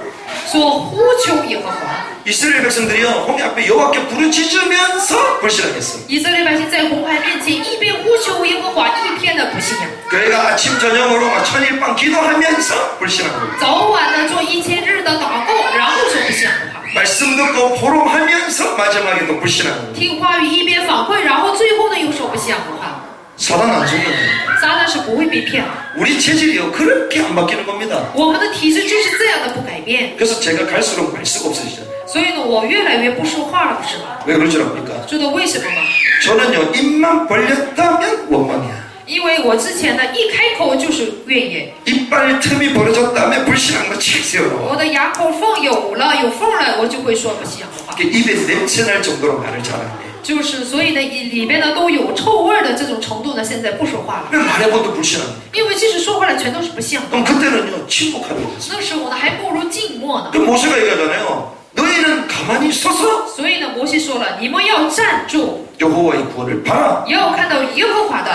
说呼求耶和华。 이스라엘 백성들이요, 홍해 앞에 여호와께 부르짖으면서 불신앙했어요. 以色列百姓在红海面前一边呼求耶和华，一边的不信仰。 그애가 아침 저녁으로 막 천일밤 기도하면서 불신앙합니다. 早晚的做1000日的祷告，然后说不信仰的话。 말씀 듣고 포럼하면서 마지막에 또 불신앙합니다. 听话语一边反馈，然后最后呢又说不信仰的话。 사단 안 속여요. 撒旦是不会被骗的。 우리 체질이요, 그렇게 안 바뀌는 겁니다. 我们的体质就是这样的不改变， 그래서 제가 갈수록 말 수가 없어지죠. 所以呢，我越来越不说话了，不是吗？ 왜 그럴 줄 압니까? 知道为什么吗？ 저는요, 입만 벌렸다면 원망이야. 因为我之前呢一开口就是怨言， 이빨 틈이 벌어졌다면 불신앙과 칙 세워놓아. 我的牙口缝有缝了，我就会说不信仰的话。 입에 냄새날 정도로 말을 잘하네. 就是所以呢，里边呢都有臭味的这种程度呢，现在不说话了， 왜 말해봐도 불신앙? 因为即使说话了，全都是不信仰的。 그럼 그때는요, 침묵하는 거죠. 那时候呢，还不如静默呢。 그 모세가 얘기하잖아요. 너희는 가만히 서서 所以呢，摩西说了，你们要站住， 여호와의 구원을 봐라. 要看到耶和华的，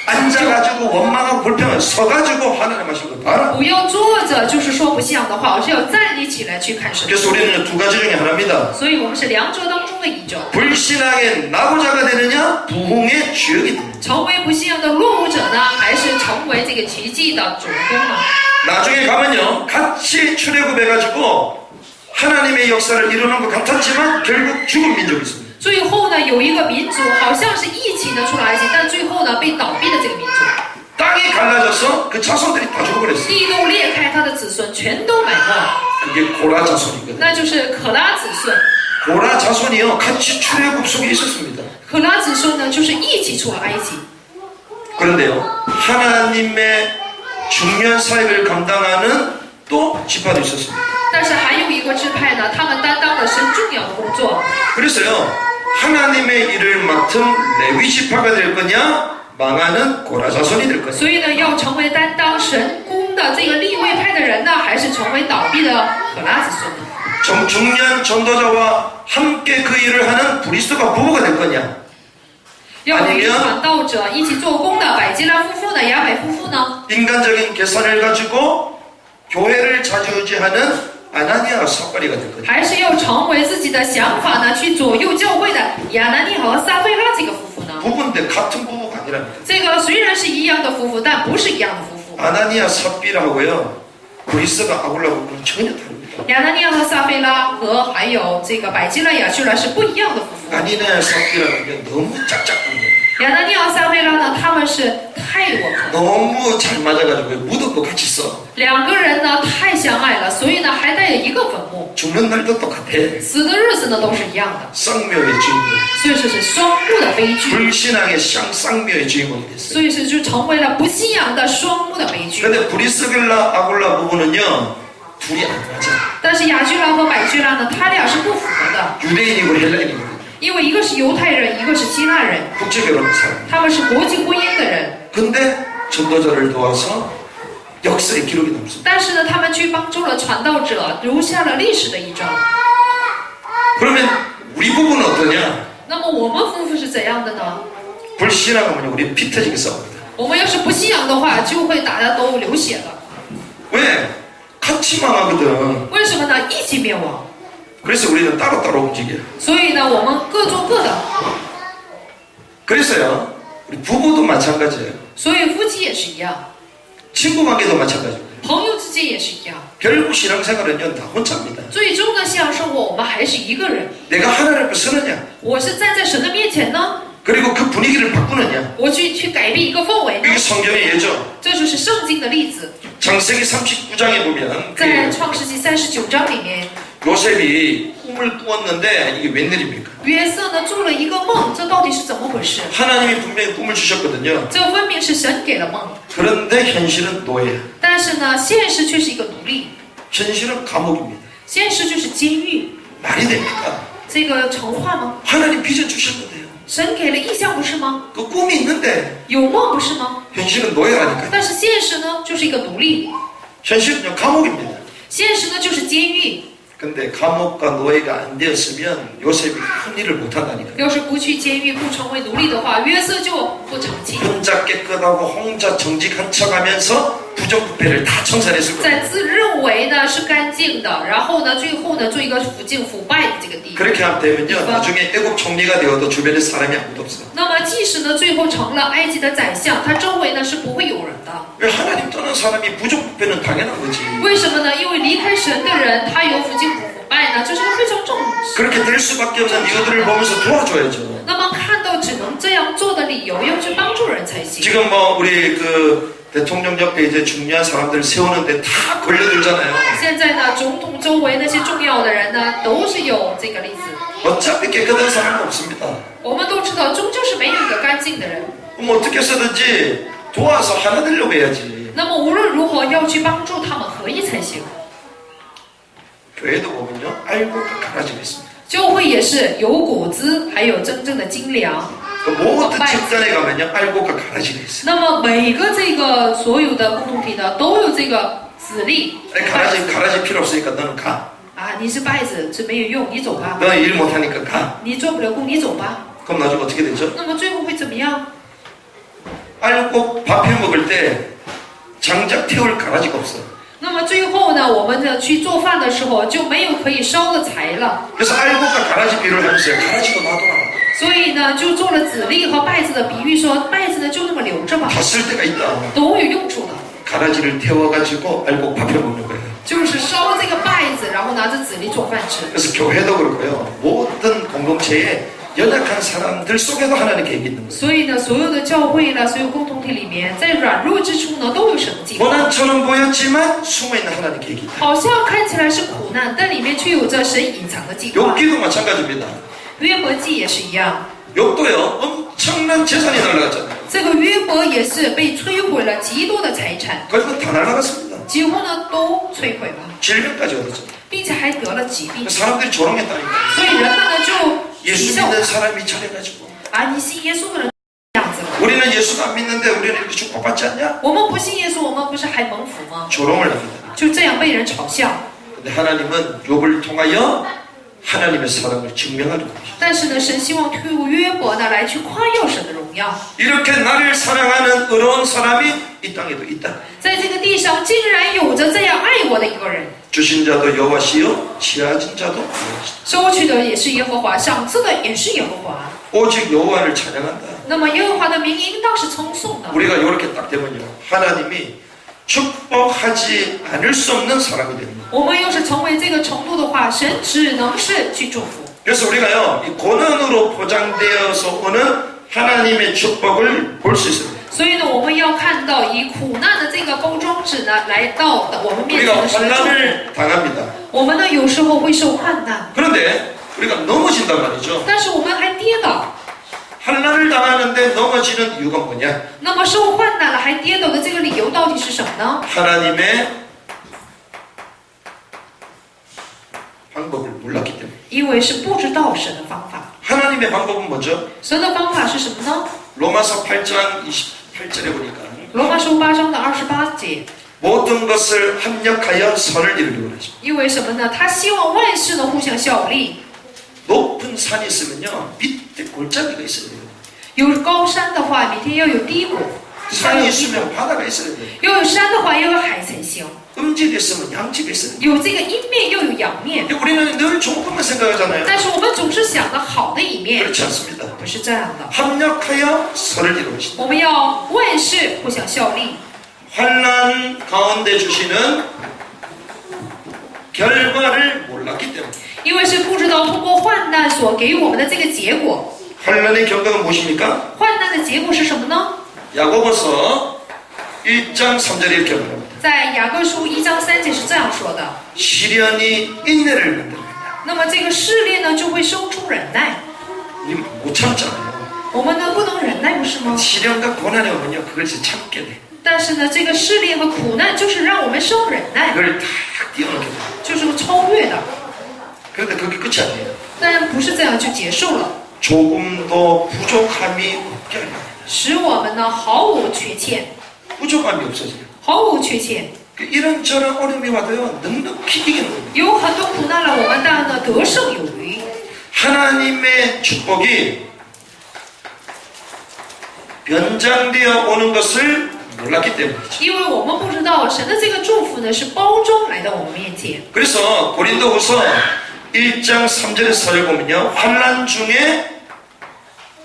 앉아가지고 원망하고 불평을 서가지고 하나님 하신 걸 봐라. 不要坐着，就是说不信仰的话，而是要站立起来去看神。 그래서 우리는 두 가지 중에 하나입니다. 所以我们是两者当中的一种。 불신앙의 낙오자가 되느냐, 부흥의 주역이 되느냐. 成为不信仰的落伍者呢，还是成为这个奇迹的主人公呢？ 나중에 가면요, 같이 출애굽해가지고 하나님의 역사를 이루는 것 같았지만 결국 죽은 민족이 있습니다. 最后呢，有一个民族好像是一起呢出来埃及，但最后呢被倒闭的这个民族， 땅이 갈라져서 그 자손들이 다 죽어버렸어요. 地都裂开，他的子孙全都埋没， 그게 고라 자손이거든요. 那就是可拉子孙。 고라 자손이요, 같이 출애굽 속에 있었습니다. 可拉子孙呢，就是一起出了埃及。 그런데요, 하나님의 중요한 사역을 감당하는 또 지파도 있었습니다. 但是还有一个支派呢，他们担当了神重要的工作。 그래서요, 하나님의 일을 맡은 레위 지파가 될 거냐, 망하는 고라 자손이 될 거냐. 所以呢，要成为担当神工的这个立位派的人呢，还是成为倒闭的可拉子孙呢？ 중요한 전도자와 함께 그 일을 하는 브리스도가 부부가 될 거냐. 要与传道者一起做工的百基拉夫妇呢，亚百夫妇呢？ 인간적인 계산을 가지고 교회를 좌지우지하는 아나니아와 삽가리가 될 거냐. 还是要成为自己的想法呢，去左右教会的亚拿尼和撒菲拉这个夫妇呢？ 부부인데 같은 부부가 아니랍니다. 这个虽然是一样的夫妇，但不是一样的夫妇。 아나니아 삽비라하고요, 브리스가 아굴라하고는 전혀 다릅니다. 亚拿尼亚和撒菲拉和还有这个百基拉、亚叙拉是不一样的夫妇。 아니네 삽비라는 게 너무 짝짝한 거예요. 亚拿尼亚和撒菲拉呢，他们是太吻合， 너무 잘 맞아가지고 묻어도 같이 써. 两个人呢太相爱了，所以呢还带有一个坟墓， 죽는 날도 똑같아. 死的日子呢都是一样的， 쌍묘의 주인공. 所以说是双目的悲剧， 불신앙의 쌍묘의 주인공이 됐어요. 所以是就成为了不信仰的双目的悲剧。 근데 브리스길라 아굴라 부부는요, 둘이 안 맞아. 但是亚居拉和百居拉呢，他俩是不符合的， 유대인이고 헬라인이거든요. 因为一个是犹太人，一个是希腊人， 국제결혼한 사람. 他们是国际婚姻的人， 근데 전도자를 도와서 역사의 기록이 남습니다. 但是呢，他们却帮助了传道者，留下了历史的一章。 그러면 우리 부부는 어떠냐? 那么我们夫妇是怎样的呢？ 불신앙하면 우리 피 터지게 싸웁니다. 我们要是不信仰的话，就会大家都流血了。 왜? 같이 망하거든. 为什么呢？一起灭亡。 그래서 우리는 따로따로 움직여. 所以呢，我们各做各的。 그래서요, 우리 부부도 마찬가지예요. 所以夫妻也是一样， 친구 관계도 마찬가지입니다. 朋友之间也是一样。 결국 신앙생활은요, 다 혼자입니다. 最终的信仰生活，我们还是一个人。 내가 하나님 앞에 서느냐, 我是站在神的面前呢， 그리고 그 분위기를 바꾸느냐. 我去改变一个氛围呢 이게 ？ 성경의 예죠. 这就是圣经的例子。 창세기 39장에 보면 在创世纪39章里面， 요셉이 꿈을 꾸었는데 이게 웬일입니까? 约瑟呢做了一个梦，这到底是怎么回事？ 하나님이 분명히 꿈을 주셨거든요. 这分明是神给了梦， 그런데 현실은 노예야. 但是呢，现实却是一个奴隶， 현실은 감옥입니다. 现实就是监狱。 말이 됩니까? 这个成话吗？ 하나님 비전 주셨는데요. 神给了意象不是吗？ 그 꿈이 있는데 有梦不是吗？ 현실은 노예라니까요. 但是现实呢，就是一个奴隶， 현실은요 감옥입니다. 现实呢就是监狱。 근데 감옥과 노예가 안 되었으면 요셉이 큰 일을 못한다니까요. 要是不去监狱，不成为奴隶的话，约瑟就不成器。 혼자 깨끗하고 혼자 정직한 척하면서 부정부패를 다 청산했을 在 거예요. 自认为呢是干净的，然后呢最后呢做一个腐败的这个地步。 그렇게 하면 되면요, 나중에 애국 총리가 되어도 주변에 사람이 아무도 없어요. 那么即使呢最后成了埃及的宰相，他周围呢是不会有人的。 왜 하나님 떠난 사람이 부정부패는 당연한 거지. 为什么呢？因为离开神的人，他有腐败呢，这是个非常重视。 그렇게 될 수밖에 없는 이유들을 보면서 도와줘야죠. 那么看到只能这样做的理由，要去帮助人才行。 지금 뭐 우리 그 대통령 옆에 이제 중요한 사람들 세우는데 다 걸려들잖아요. 现在呢，总统周围那些重要的人呢，都是有这个例子。 어차피 깨끗한 사람은 없습니다. 我们都知道，终究是没有一个干净的人。 그럼 어떻게 해서든지 도와서 하나 되려고 해야지. 那么无论如何要去帮助他们合一才行。 교회도 보면요, 알곡과 가라지가 있습니다. 教会也是有果子，还有真正的精粮。 그 모든 집단에 가면요, 알곡과 가라지가 있어요. 那么每个这个所有的共同体呢，都有这个子粒。 아니, 가라지 필요 없으니까 너는 가. 啊，你是稗子，这没有用，你走吧。 너는 일 못하니까 가. 你做不了工，你走吧。 그럼 나중에 어떻게 되죠? 那么最后会怎么样？ 알곡 밥 해 먹을 때 장작 태울 가라지가 없어. 那么最后呢，我们呢去做饭的时候就没有可以烧的柴了， 그래서 알곡과 가라지 비를 하면서 가라지도 놔둬라. 所以呢就做了子粒和稗子的比喻，说稗子呢就那么留着吧， 다 쓸 때가 있다. 都有用处的。 가라지를 태워가지고 알곡 밥 해 먹는 거예요. 就是烧这个稗子，然后拿着子粒做饭吃。 그래서 교회도 그렇고요. 모든 공동체에 연약한 사람들 속에도 하나님 계획이 있는 거예요. 所以呢，所有的教会呢，所有共同体里面，在软弱之处呢，都有神的计划。 고난처럼 보였지만 숨어있는 하나님 계획이 있다. 好像看起来是苦难，但里面却有着神隐藏的计划。 욥기도 마찬가지입니다. 约伯记也是一样， 욥도요, 엄청난 재산이 날아갔잖아요. 这个约伯也是被摧毁了极多的财产， 그리고 다 날아갔습니다. 几乎呢都摧毁了， 질병까지 얻었죠. 并且还得了疾病。 사람들이 조롱했다니까. 所以人们呢就 예수 讥笑 믿는 사람이 저래가지고 啊，你信耶稣的人这样子了。 우리는 예수가 안 믿는데 우리는 이렇게 축복받지 않냐? 我们不信耶稣，我们不是还蒙福吗？ 조롱을 합니다. 就这样被人嘲笑。 근데 하나님은 욥을 통하여 하나님의 사랑을 증명하는 것이죠. 但是呢，神希望透过约伯呢来去夸耀神的荣耀。 이렇게 나를 사랑하는 의로운 사람이 이 땅에도 있다. 在这个地上竟然有着这样爱我的一个人， 주신 자도 여호와시요 취하진 자도 여호와시다. 收取的也是耶和华，赏赐的也是耶和华。 오직 여호와를 찬양한다. 那么耶和华的名应当是称颂的。 우리가 이렇게 딱 되면요, 하나님이 축복하지 않을 수 없는 사람이 됩니다. 我们要是成为这个程度的话，神只能是去祝福。 그래서 우리가요, 이 고난으로 포장되어서 오는 하나님의 축복을 볼 수 있습니다. 所以呢，我们要看到以苦难的这个包装纸呢，来到我们面前 우리가 的神的祝福。 환난을 당합니다. 我们呢有时候会受患难， 그런데 우리가 넘어진단 말이죠. 但是我们还跌倒。 환난을 당하는데 넘어지는 이유가 뭐냐? 那么受患难了还跌倒的这个理由到底是什么呢？ 하나님의 방법을 몰랐기 때문에. 因为是不知道神的方法。 하나님의 방법은 뭐죠? 神的方法是什么呢？ 로마서 8장 28절에 보니까 罗马书8章的28节， 모든 것을 합력하여 선을 이루려고 하십니다. 因为什么呢？他希望万事呢互相效力。 높은 산이 있으면요, 밑에 골짜기가 있어야 돼요. 有高山的话，每天要有低谷； 산이 있으면 바다가 있어야 돼요. 要有山的话，要有海才行； 음질이 있으면 양질이 있어야 돼요. 有这个阴面，又有阳面。 우리는 늘 좋은 것만 생각하잖아요. 但是我们总是想着好的一面， 그렇지 않습니다. 不是这样的。 합력하여 선을 이루십니다. 我们要万事互相效力。 환난 가운데 주시는 결과를 몰랐기 때문에. 因为是不知道通过患难所给我们的这个结果。 환난의 결과가 무엇입니까? 患难的结果是什么呢？ 야고보서 1장 3절에 이렇게 말합니다. 在雅各书1章3节是这样说的。 시련이 인내를 만듭니다. 那么这个试炼呢，就会生出忍耐。 이 못 참잖아요. 我们呢不能忍耐，不是吗？ 시련과 고난이 오면요, 그걸 진짜 참게 돼. 但是呢，这个试炼和苦难就是让我们生忍耐， 그걸 다 뛰어넘게 돼. 就是超越的。 그런데 그게 끝이 아니에요. 但不是这样就结束了， 조금도 부족함이 없게 합니다. 使我们呢毫无缺欠， 부족함이 없어져요. 毫无缺欠。 이런저런 어려움이 와도요 넉넉히 이기는 겁니다. 有很多苦难了，我们但呢得胜有余。 하나님의 축복이 변장되어 오는 것을 몰랐기 때문이죠. 因为我们不知道神的这个祝福呢是包装来到我们面前。 그래서 고린도후서 1장 3절의 사절 보면요 환난 중에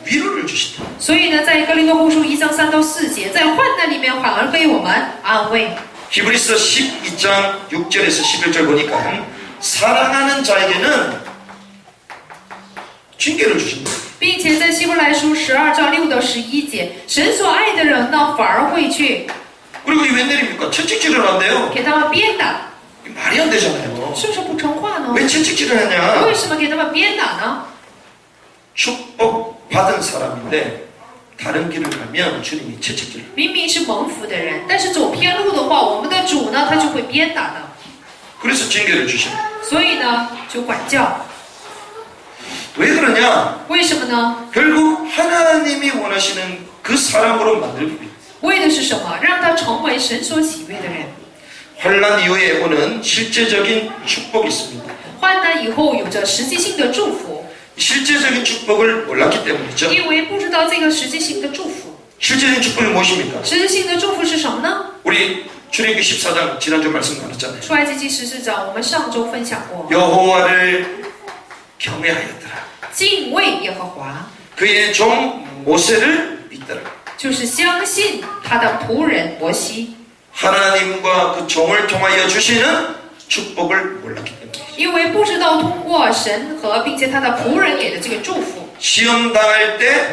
위로를 주신다. 所以呢，在哥林多后书1章3到4节，在患难里面反而给我们安慰。 히브리서 12장 6절에서 11절 보니까 사랑하는 자에게는 징계를 주신다. 并且在希伯来书12章6到11节，神所爱的人呢，反而会去 그리고 이 웬일입니까? 채찍질을 한대요. 给他们鞭打， 말이 안 되잖아요. 是不是不成话呢？ 왜 채찍질을 하냐? 为什么给他们鞭打呢？ 축복 받은 사람인데 다른 길을 가면 주님이 채찍질을. 明明是蒙福的人，但是走偏路的话，我们的主呢，他就会鞭打的。 그래서 징계를 주십니다. 所以呢，就管教。 왜 그러냐? 为什么呢？ 결국 하나님이 원하시는 그 사람으로 만들기 위해 为的是什么？让他成为神所喜悦的人。 환난 이후에 오는 실제적인 축복이 있습니다. 患难以后有着实际性的祝福， 실제적인 축복을 몰랐기 때문이죠. 因为不知道这个实际性的祝福。 실제적인 축복이 무엇입니까? 实质性的祝福是什么呢？ 우리 출애굽기 14장 지난주 말씀 나눴잖아요. 出埃及记14章，我们上周分享过， 여호와를 경외하였더라. 敬畏耶和华， 그의 종 모세를 믿더라. 就是相信他的仆人摩西， 하나님과 그 종을 통하여 주시는 축복을 몰랐기 때문에 因为不知道通过神和并且他的仆人给的这个祝福， 시험 당할 때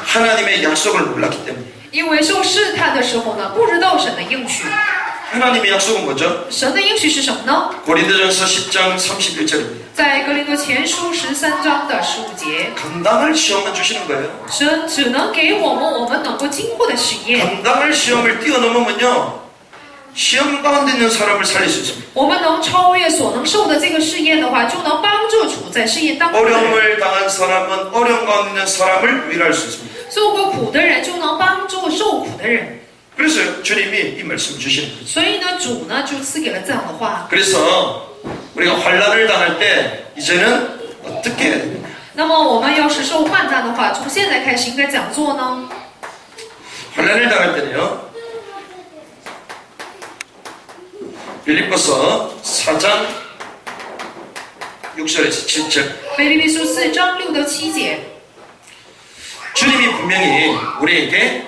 하나님의 약속을 몰랐기 때문에 因为受试探的时候呢，不知道神的应许。 하나님의 약속은 뭐죠? 神的应许是什么呢？ 고린도전서 10장 31절입니다. 在哥林多前书13章的15节， 감당할 시험만 주시는 거예요. 神只能给我们能够经过的实验。 감당할 시험을 뛰어넘으면요 시험 가운데 있는 사람을 살릴 수 있습니다. 我们能超越所能受的这个试验的话，就能帮助处在试验当中的人。 어려움을 당한 사람은 어려움 가운데 있는 사람을 위로할 수 있습니다. 受过苦的人就能帮助受苦的人。 그래서 주님이 이 말씀 주시는 거죠. 所以呢，主呢就赐给了这样的话。 그래서 우리가 환난을 당할 때 이제는 어떻게 해야 됩니까? 那么我们要是受患难的话，从现在开始应该怎样做呢？ 환난을 당할 때는요 빌립보서 4장 6절에서 7절 腓立比书4章6到7节， 주님이 분명히 우리에게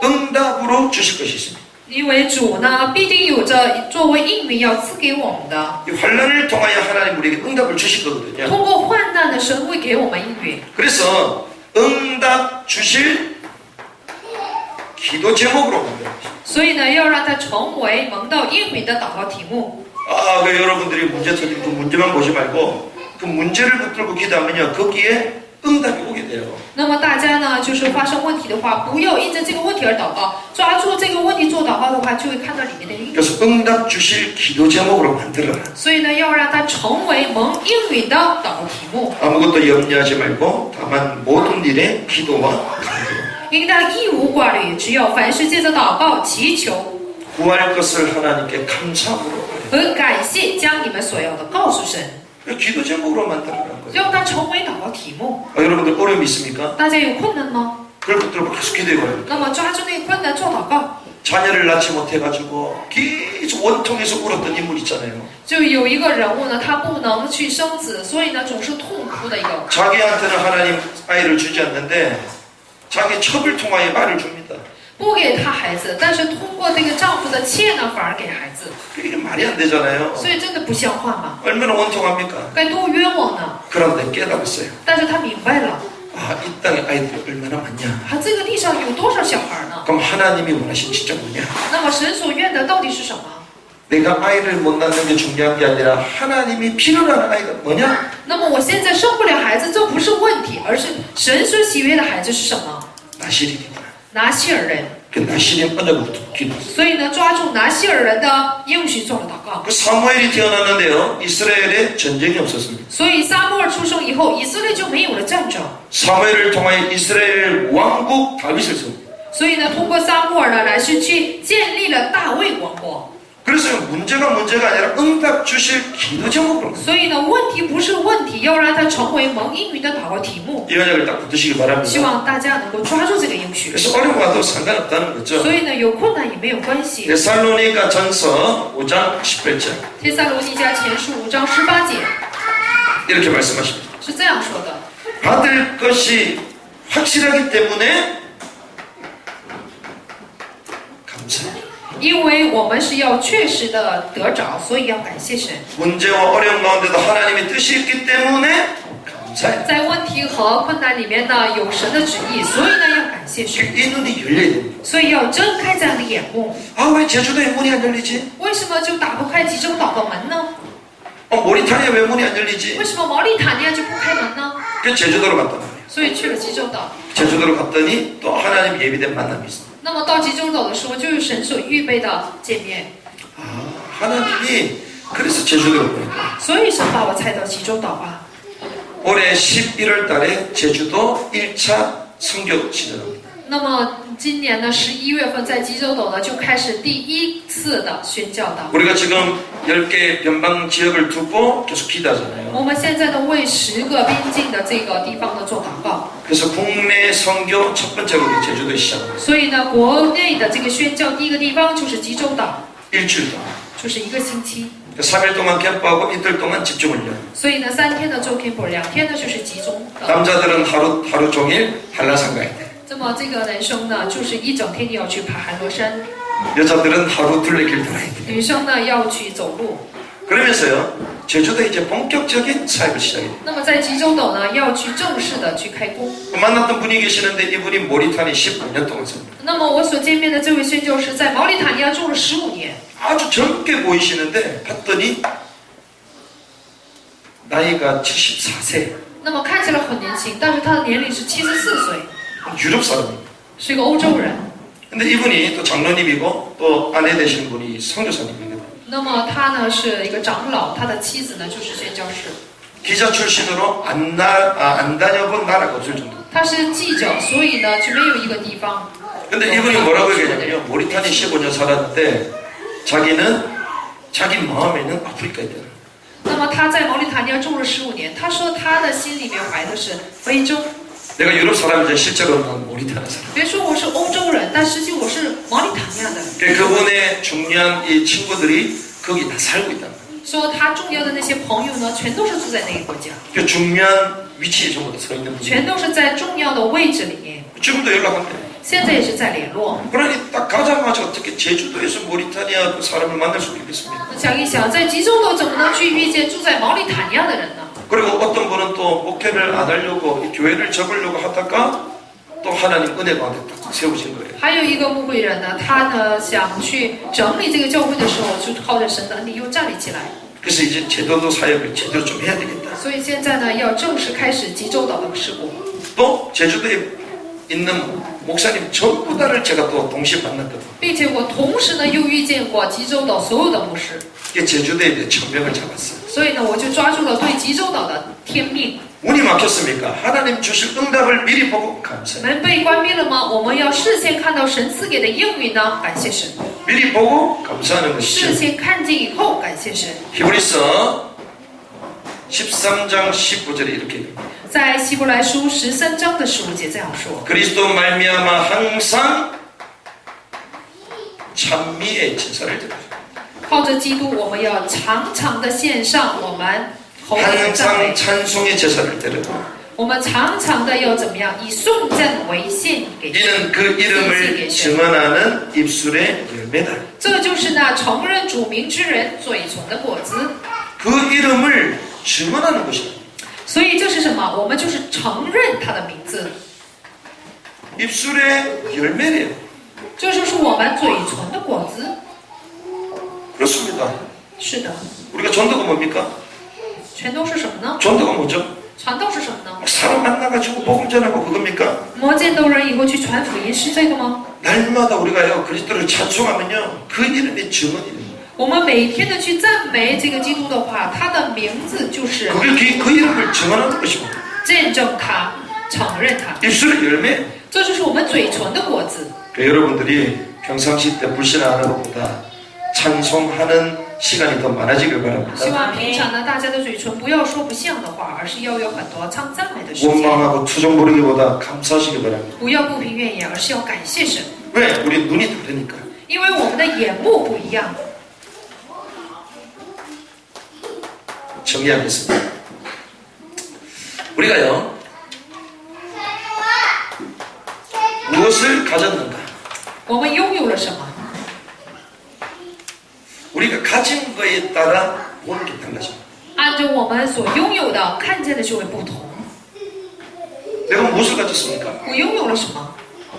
응답으로 주실 것이 있습니다. 因为主呢必定有着作为应允要赐给我们的。 이 환난을 통하여 하나님 우리에게 응답을 주실 거거든요. 通过患难的神会给我们应允， 그래서 응답 주실 기도 제목으로 만들어요. 所以呢要让它成为蒙到应允的祷告题目。 아, 그 여러분들이 문제 터질 그 문제만 보지 말고 그 문제를 붙들고 기도하면요 거기에 응답이 오게 돼요. 那么大家呢，就是发生问题的话，不要因着这个问题而祷告，抓住这个问题做祷告的话，就会看到里面的应允。 그래서 응답 주실 기도 제목으로 만들어라. 所以呢，要让它成为蒙应允的祷告题目。 아무것도 염려하지 말고 다만 모든 일에 기도와 간구. 应当一无挂虑，只要凡事借着祷告、祈求 구할 것을 하나님께 감사함으로 和感谢，将你们所要的告诉神， 기도 제목으로 만들어라는 거예요. 让它成为祷告题目。 여러분들 어려움이 있습니까? 大家有困难吗？ 그걸 붙들고 계속 기도해야 돼요. 那么抓住那个困难做祷告。 자녀를 낳지 못해가지고 계속 원통에서 울었던 인물 있잖아요. 就有一个人物呢，他不能去生子，所以呢总是痛哭的一个。 자기한테는 하나님 아이를 주지 않는데 자기 첩을 통하여 아이를 줍니다. 不给他孩子，但是通过这个丈夫的妾呢，反而给孩子， 이게 말이 안 되잖아요. 所以真的不像话嘛， 얼마나 원통합니까? 该多冤枉呢。 그런데 깨달았어요. 但是他明白了， 아, 이 땅에 아이들이 얼마나 많냐. 啊，这个地上有多少小孩呢？ 그럼 하나님이 원하신 진짜 뭐냐? 那么神所愿的到底是什么？ 내가 아이를 못 낳는 게 중요한 게 아니라 하나님이 필요로 하는 아이가 뭐냐? 那么我现在生不了孩子，这不是问题，而是神所喜悦的孩子是什么？ 나실이니까. 拿西尔人。 그 나실의 언약으로 기도했어요. 所以呢，抓住拿西尔人的应许做了祷告。 그 사무엘이 태어났는데요. 이스라엘에 전쟁이 없었습니다. 所以撒母耳出生以后，以色列就没有了战争。 사무엘을 통하여 이스라엘 왕국 다윗을 세웁니다. 所以呢，通过撒母耳呢，来是去建立了大卫王国。 그래서 문제가 아니라 응답 주실 기도 제목으로. 所以呢，问题不是问题，要让它成为蒙应允的祷告题目。 이 언약을 딱 붙드시기 希 바랍니다. 望大家能够抓住这个应许。 그래서 어려움 와도 상관없다는 거죠. 所以呢，有困难也没有关系。 데살로니가 전서 5장 18절 帖撒罗尼迦前书5章18节 이렇게 말씀하십니다. 是这样说的： 받을 것이 확실하기 때문에 감사해요. 因为我们是要确实的得着，所以要感谢神。 문제와 어려움 가운데도 하나님의 뜻이 있기 때문에 감사해요. 在问题和困难里面呢，有神的旨意，所以呢要感谢神， 이 눈이 열려야 됩니다. 所以要睁开这样的眼目。 아, 왜 제주도에 문이 안 열리지? 为什么就打不开集中岛的门呢？ 모리타니아 왜 문이 안 열리지? 为什么毛利塔尼亚就不开门呢？ 그 제주도로 갔단 말이에요. 所以去了济州岛。 제주도로 갔더니 또 하나님 예비된 만남이 있어요. 那么到济州岛的时候，就是神所预备的见面， 아, 하나님이 그래서 제주도로 보냈다. 所以神把我派到济州岛啊。 올해 11월 달에 제주도 1차 선교 진행합니다. 那么今年呢，11月份在济州岛呢就开始第一次的宣教的。 우리가 지금 10개 변방 지역을 두고 계속 기도하잖아요. 我们现在呢为10个边境的这个地方呢做祷告， 그래서 국내 선교 첫 번째로 우리 제주도에 시작합니다. 所以呢国内的这个宣教第一个地方就是济州岛， 일주일 동안. 就是1个星期。 3일 동안 캠프하고 이틀 동안 집중 훈련. 所以呢3天的做 camp， 2天呢就是集中的。 남자들은 하루 종일 한라산 가야 돼. 这么这个男生呢就是一整天要去爬韩罗山， 여자들은 하루 둘레길 돌아야 돼. 女生呢要去走路。 그러면서요, 제주도에 이제 본격적인 사역을 시작해요. 那么在济州岛呢要去正式的去开工。 만났던 분이 계시는데 이분이 모리타니 15년 동안 삽니다. 那么我所见面的这位宣教师在毛里塔尼亚住了15年。 아주 젊게 보이시는데 봤더니 나이가 74세. 那么看起来很年轻，但是他的年龄是74岁， 유럽 사람입니다. 是一个欧洲人。 근데 이분이 또 장로님이고 또 아내 되시는 분이 선교사님입니다. 那么他呢是一个长老，他的妻子呢就是宣教士。 기자 출신으로 안 다녀본 나라가 없을 정도. 他是记者，所以呢就没有一个地方。 근데 이분이 뭐라고 얘기하냐면요. 모리타니 15년 살았는데 자기는 자기 마음에는 아프리카에 있다. 那么他在毛里塔尼亚住了15年，他说他的心里面怀的是非洲。 내가 유럽 사람인데 실제로는 모리타니 사람. 别说我是欧洲人，但实际我是毛里塔尼亚的。 그분의 중요한 이 친구들이 거기 다 살고 있다. 说他重要的那些朋友呢，全都是住在那个国家， 그 중요한 위치에 전부 다 서 있는 분이. 全都是在重要的位置里面。 지금도 연락한대. 现在也是在联络。 그러니 딱 가자마자 어떻게 제주도에서 모리타니아 그 사람을 만날 수 있겠습니까? 想一想，在济州岛怎么能去遇见住在毛里塔尼亚的人呢？ 그리고 어떤 분은 또 목회를 안 하려고 이 교회를 접으려고 하다가 또 하나님 은혜 가운데 딱 세우신 거예요. 还有一个牧会人呢，他呢想去整理这个教会的时候，就靠着神的恩典又站立起来。 그래서 이제 제도도 사역을 제대로 좀 해야 되겠다. 所以现在呢，要正式开始济州岛的事工。 또 제주도에 있는 목사님 전부 다를 제가 또 동시에 만났거든요. 并且我同时呢又遇见过济州岛所有的牧师， 이게 제주도에 대해 천명을 잡았어요. 所以呢我就抓住了对济州岛的天命。 문이 막혔습니까? 하나님 주실 응답을 미리 보고 감사해요. 门被关闭了吗？我们要事先看到神赐给的应允呢，感谢神； 미리 보고 감사하는 事 것이죠. 先看见以后，感谢神。 히브리서 13장 15절에 이렇게 됩니다. 在希伯来书13章的15节这样说： 그리스도 말미암아 항상 찬미의 제사를 드려요. 靠着基督，我们要常常的献上我们口里的赞 항상 美， 찬송의 제사를 드려요. 我们常常的要怎么样？以颂赞为献给神， 이는 그 献 이름을 给神。 증언하는 입술의 열매다. 这就是那承认主名之人嘴唇的果子。 그 이름을 증언하는 것이다. 所以这是什么？我们就是承认他的名字， 입술의 열매래요. 这就是我们嘴唇的果子。 그렇습니다. 是的， 우리가 전도가 뭡니까? 全都是什么呢？ 전도가 뭐죠? 传道是什么呢？ 사람 만나가지고 복음 전하고 그겁니까? 摸见多人以后去传福音是这个吗？ 날마다 우리가요 그리스도를 찬송하면요 그 이름의 증언이 됩니다. 我们每天的去赞美这个基督的话，他的名字就是 그게 그 이름을 증언하는 것이고 见证他、承认他， 입술의 열매. 这就是我们嘴唇的果子。 여러분들이 평상시 때 불신하는 것보다 찬송하는 시간이 더 많아지길 希 바랍니다. 望平常呢，大家的嘴唇不要说不像的话，而是要有很多唱赞美的时间， 원망하고 투정 부리기보다 감사하시길 바랍니다. 不要不平怨言，而是要感谢神， 왜? 우리 눈이 다르니까. 因为我们的眼目不一样。 정리하겠습니다. 우리가요, 무엇을 가졌는가? 我们拥有了什么？ 우리가 가진 거에 따라 보는 게 달라집니다. 按照我们所拥有的，看见的就会不同。 내가 무엇을 가졌습니까? 我拥有了什么？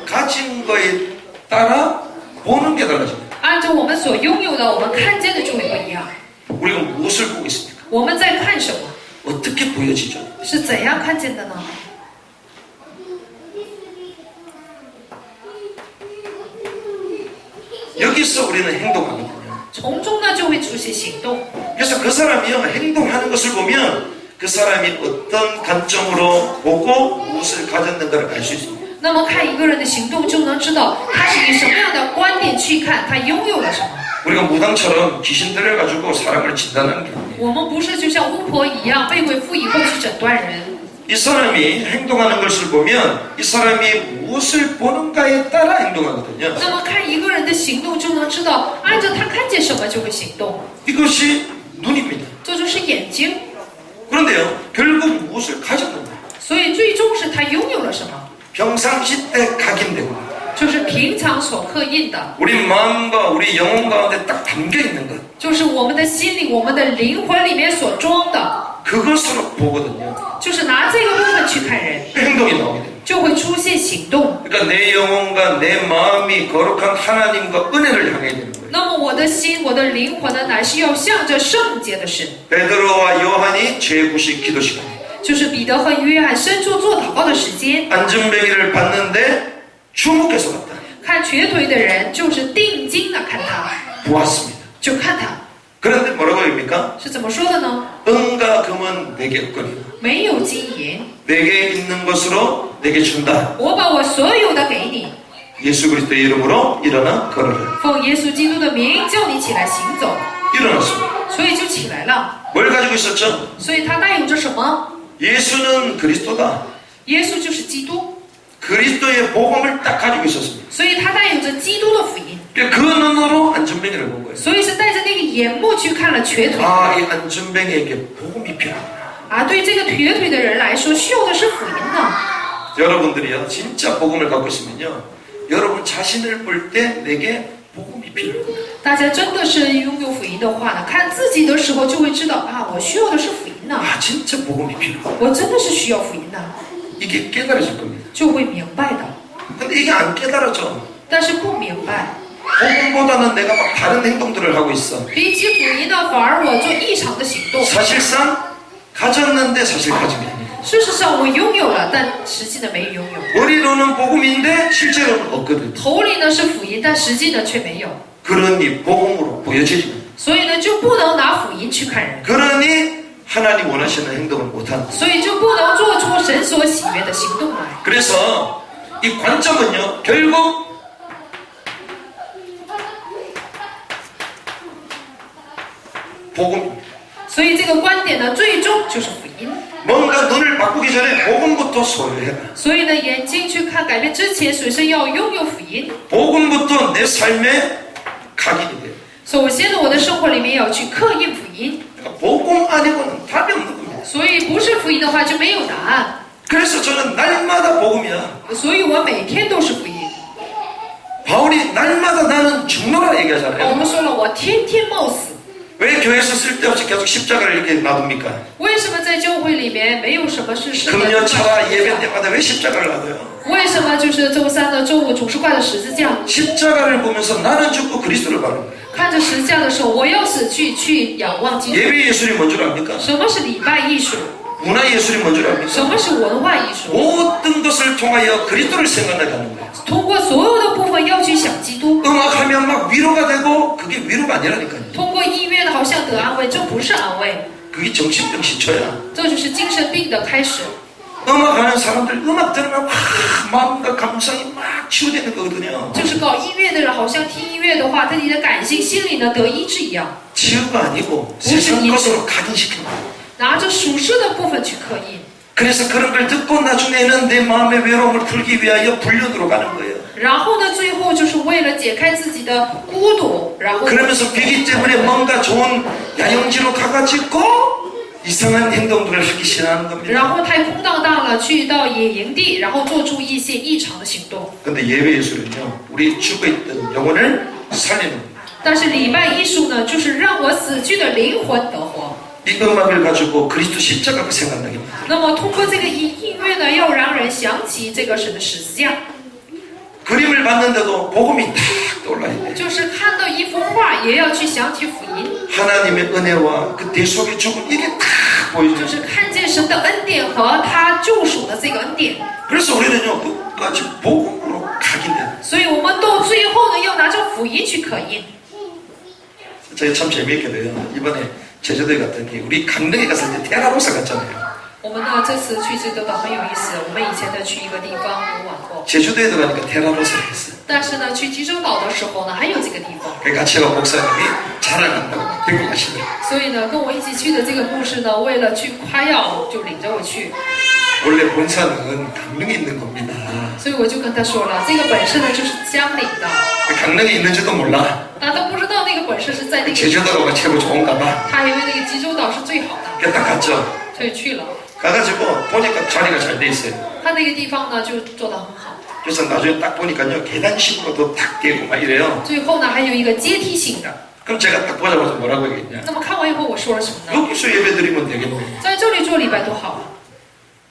가진 거에 따라 보는 게 달라집니다. 按照我们所拥有的，我们看见的就会不一样。 우리가 무엇을 보고 있습니까? 我们在看什么？ 어떻게 보여지죠? 是怎样看见的呢？ 여기서 우리는 행동하거든요. 从中呢就会出现行动。 그래서 그 사람이요, 행동하는 것을 보면 그 사람이 어떤 관점으로 보고 무엇을 가졌는가를 알 수 있습니다. 那么看一个人的行动，就能知道他是以什么样的观点去看他拥有了什么。 우리가 무당처럼 귀신들을 가지고 사람을 진단하는 게 아니에요. 我们不是就像巫婆一样被鬼附以后去诊断人。 이 사람이 행동하는 것을 보면 이 사람이 무엇을 보는가에 따라 행동하거든요. 那么看一个人的行动，就能知道按照他看见什么就会行动， 이것이 눈입니다. 这就是眼睛。 그런데요, 결국 무엇을 가졌는가? 所以最终是他拥有了什么， 평상시 때 각인되고 就是平常所刻印的， 우리 마음과 우리 영혼 가운데 딱 담겨 있는 것, 就是我们的心里、我们的灵魂里面所装的， 그것으로 보거든요. 就是拿这个部分去看人， 행동이 나오게 됩니다. 就会出现行动。 그러니까 내 영혼과 내 마음이 거룩한 하나님과 은혜를 향해야 되는 거예요. 那么我的心、我的灵魂呢，乃是要向着圣洁的神， 베드로와 요한이 제9식 기도 시간, 就是彼得和约翰伸出做祷告的时间。 안전뱅이를 봤는데 주목해서 봤다. 看瘸腿的人，就是定睛的看他， 보았습니다. 就看他 그런데 뭐라고 합니까? 是怎么说的呢？ 은과 금은 내게 없거니와 没有金银， 내게 있는 것으로 내게 준다. 我把我所有的给你， 예수 그리스도의 이름으로 일어나 걸어라. 奉耶稣基督的名叫你起来行走， 일어났습니다. 所以就起来了。 뭘 가지고 있었죠? 所以他带有着什么？ 예수는 그리스도다. 耶稣就是基督， 그리스도의 복음을 딱 가지고 있었습니다. 所以他带有着基督的福音， 그 눈으로 안전뱅이를 본 거예요. 所以是带着那个眼目去看了瘸腿。 아, 이 안전뱅이에게 복음이 필요하구나. 啊，对这个瘸腿的人来说，需要的是福音呢。 여러분들이요, 진짜 복음을 갖고 있으면요, 여러분 자신을 볼 때 내게 복음이 필요합니다. 大家真的是拥有福音的话呢，看自己的时候就会知道啊，我需要的是福音呢， 아, 진짜 복음이 필요하다. 我真的是需要福音的， 이게 깨달아질 겁니다. 就会明白的。 근데 이게 안 깨달아져. 但是不明白， 복음보다는 내가 막 다른 행동들을 하고 있어. 比起福音呢，反而我做异常的行动。 사실상 가졌는데 사실 가진 게 아니에요. 事实上我拥有了，但实际呢没拥有。 머리로는 복음인데 실제로는 없거든. 头里呢是福音，但实际呢却没有。 그러니 복음으로 보여지지. 所以呢就不能拿福音去看人， 그러니 하나님 원하시는 행동을 못한다. 所以就不能做出神所喜悦的行动来。 그래서 이 관점은요, 결국 복음. 所以这个观点呢，最终就是福音。 뭔가 눈을 바꾸기 전에 복음부터 소유해라. 所以呢，眼睛去看改变之前，首先要拥有福音。 복음부터 내 삶에 각인이 돼요. 首先呢，我的生活里面要去刻印福音。 그러니까 복음 아니고는 답이 없는 겁니다. 所以不是福音的话就没有答案。 그래서 저는 날마다 복음이야. 所以我每天都是福音。 바울이 날마다 나는 죽노라 我 얘기하잖아요. 们说了，我天天冒死。 왜 교회에서 쓸데없이 계속 십자가를 이렇게 놔둡니까? 为什么在教会里面没有什么是圣的？ 금년차라 예배 때마다 왜 십자가를 놔둬요? 为什么就是周三的周五总是挂着十字架？ 십자가를 보면서 나는 죽고 그리스도를 바라는 거예요. 看着十字架的时候，我要死去仰望基督。 예배 예술이 뭔 줄 압니까? 什么是礼拜艺术？ 문화 예술이 뭔 줄 什 압니까? 么是文化艺术？ 모든 것을 통하여 그리스도를 생각나게 하는 거예요. 通过所有的部分要去想基督。 음악하면 막 위로가 되고 그게 위로가 아니라니까요. 通过音乐好像得安慰，这不是安慰， 그게 정신병 시초야. 这就是精神病的开始。 음악하는 사람들 음악 들으면 막 마음과 감성이 막 치유되는 거거든요. 就是搞音乐的人，好像听音乐的话，自己的感性心理呢得医治一样， 치유가 아니고 세상 것으로 각인시키는 거예요. 拿着属世的部分去刻印。 그래서 그런 걸 듣고 나중에는 내 마음의 외로움을 풀기 위하여 불륜으로 가는 거예요. 然后呢，最后就是为了解开自己的孤独，然后 그러면서 비기 때문에 뭔가 좋은 야영지로 가가지고 이상한 행동들을 하기 시작하는 然 겁니다. 后太空荡荡了，去到野营地，然后做出一些异常的行动。 근데 예배 예술은요, 우리 죽어있던 영혼을 살리는 거예요. 但是礼拜艺术呢，就是让我死去的灵魂得活。 이 음악을 가지고 그리스도 십자가가 생각나게 만들어요. 那么通过这个音乐呢，要让人想起这个神的十字架。 그림을 봤는데도 복음이 탁 떠올라야 돼요. 就是看到一幅画，也要去想起福音， 하나님의 은혜와 그 대속의 죽음 이게 탁 就 보여줘요. 是看见神的恩典和他救赎的这个恩典。 그래서 우리는요, 끝까지 복음으로 각인돼요. 所以我们到最后呢，要拿着福音去刻印。 제가 참 재미있게도요, 이번에 제주도에 갔더니 우리 강릉에 갔을 때 테라로사 갔잖아요. 我们呢这次去这个岛很有意思，我们以前呢去一个地方游玩过， 제주도에도 가니까 테라로사를 했어요. 但是呢去济州岛的时候呢，还有这个地方。 그 같이 가 목사님이 자랑한다고 데리고 가시더라고요. 所以呢，跟我一起去的这个牧师呢，为了去夸耀，就领着我去。 원래 본사는 강릉에 있는 겁니다. 所以我就跟他说了，这个本身呢就是江陵的， 강릉에 있는지도 몰라. 但他不知道那个本身是在那个， 제주도가 최고 좋은가 봐. 他以为那个济州岛是最好的， 그래서 딱 갔죠. 所以去了。 가가지고 보니까 자리가 잘 돼 있어요. 他那个地方呢就做得很好， 그래서 나중에 딱 보니까요, 계단식으로도 딱 되고 막 이래요. 最后呢还有一个阶梯型的。 그럼 제가 딱 보자마자 뭐라고 얘기했냐? 那么看完以后我说了什么呢？ 여기서 예배 드리면 되겠네. 在这里做礼拜多好啊！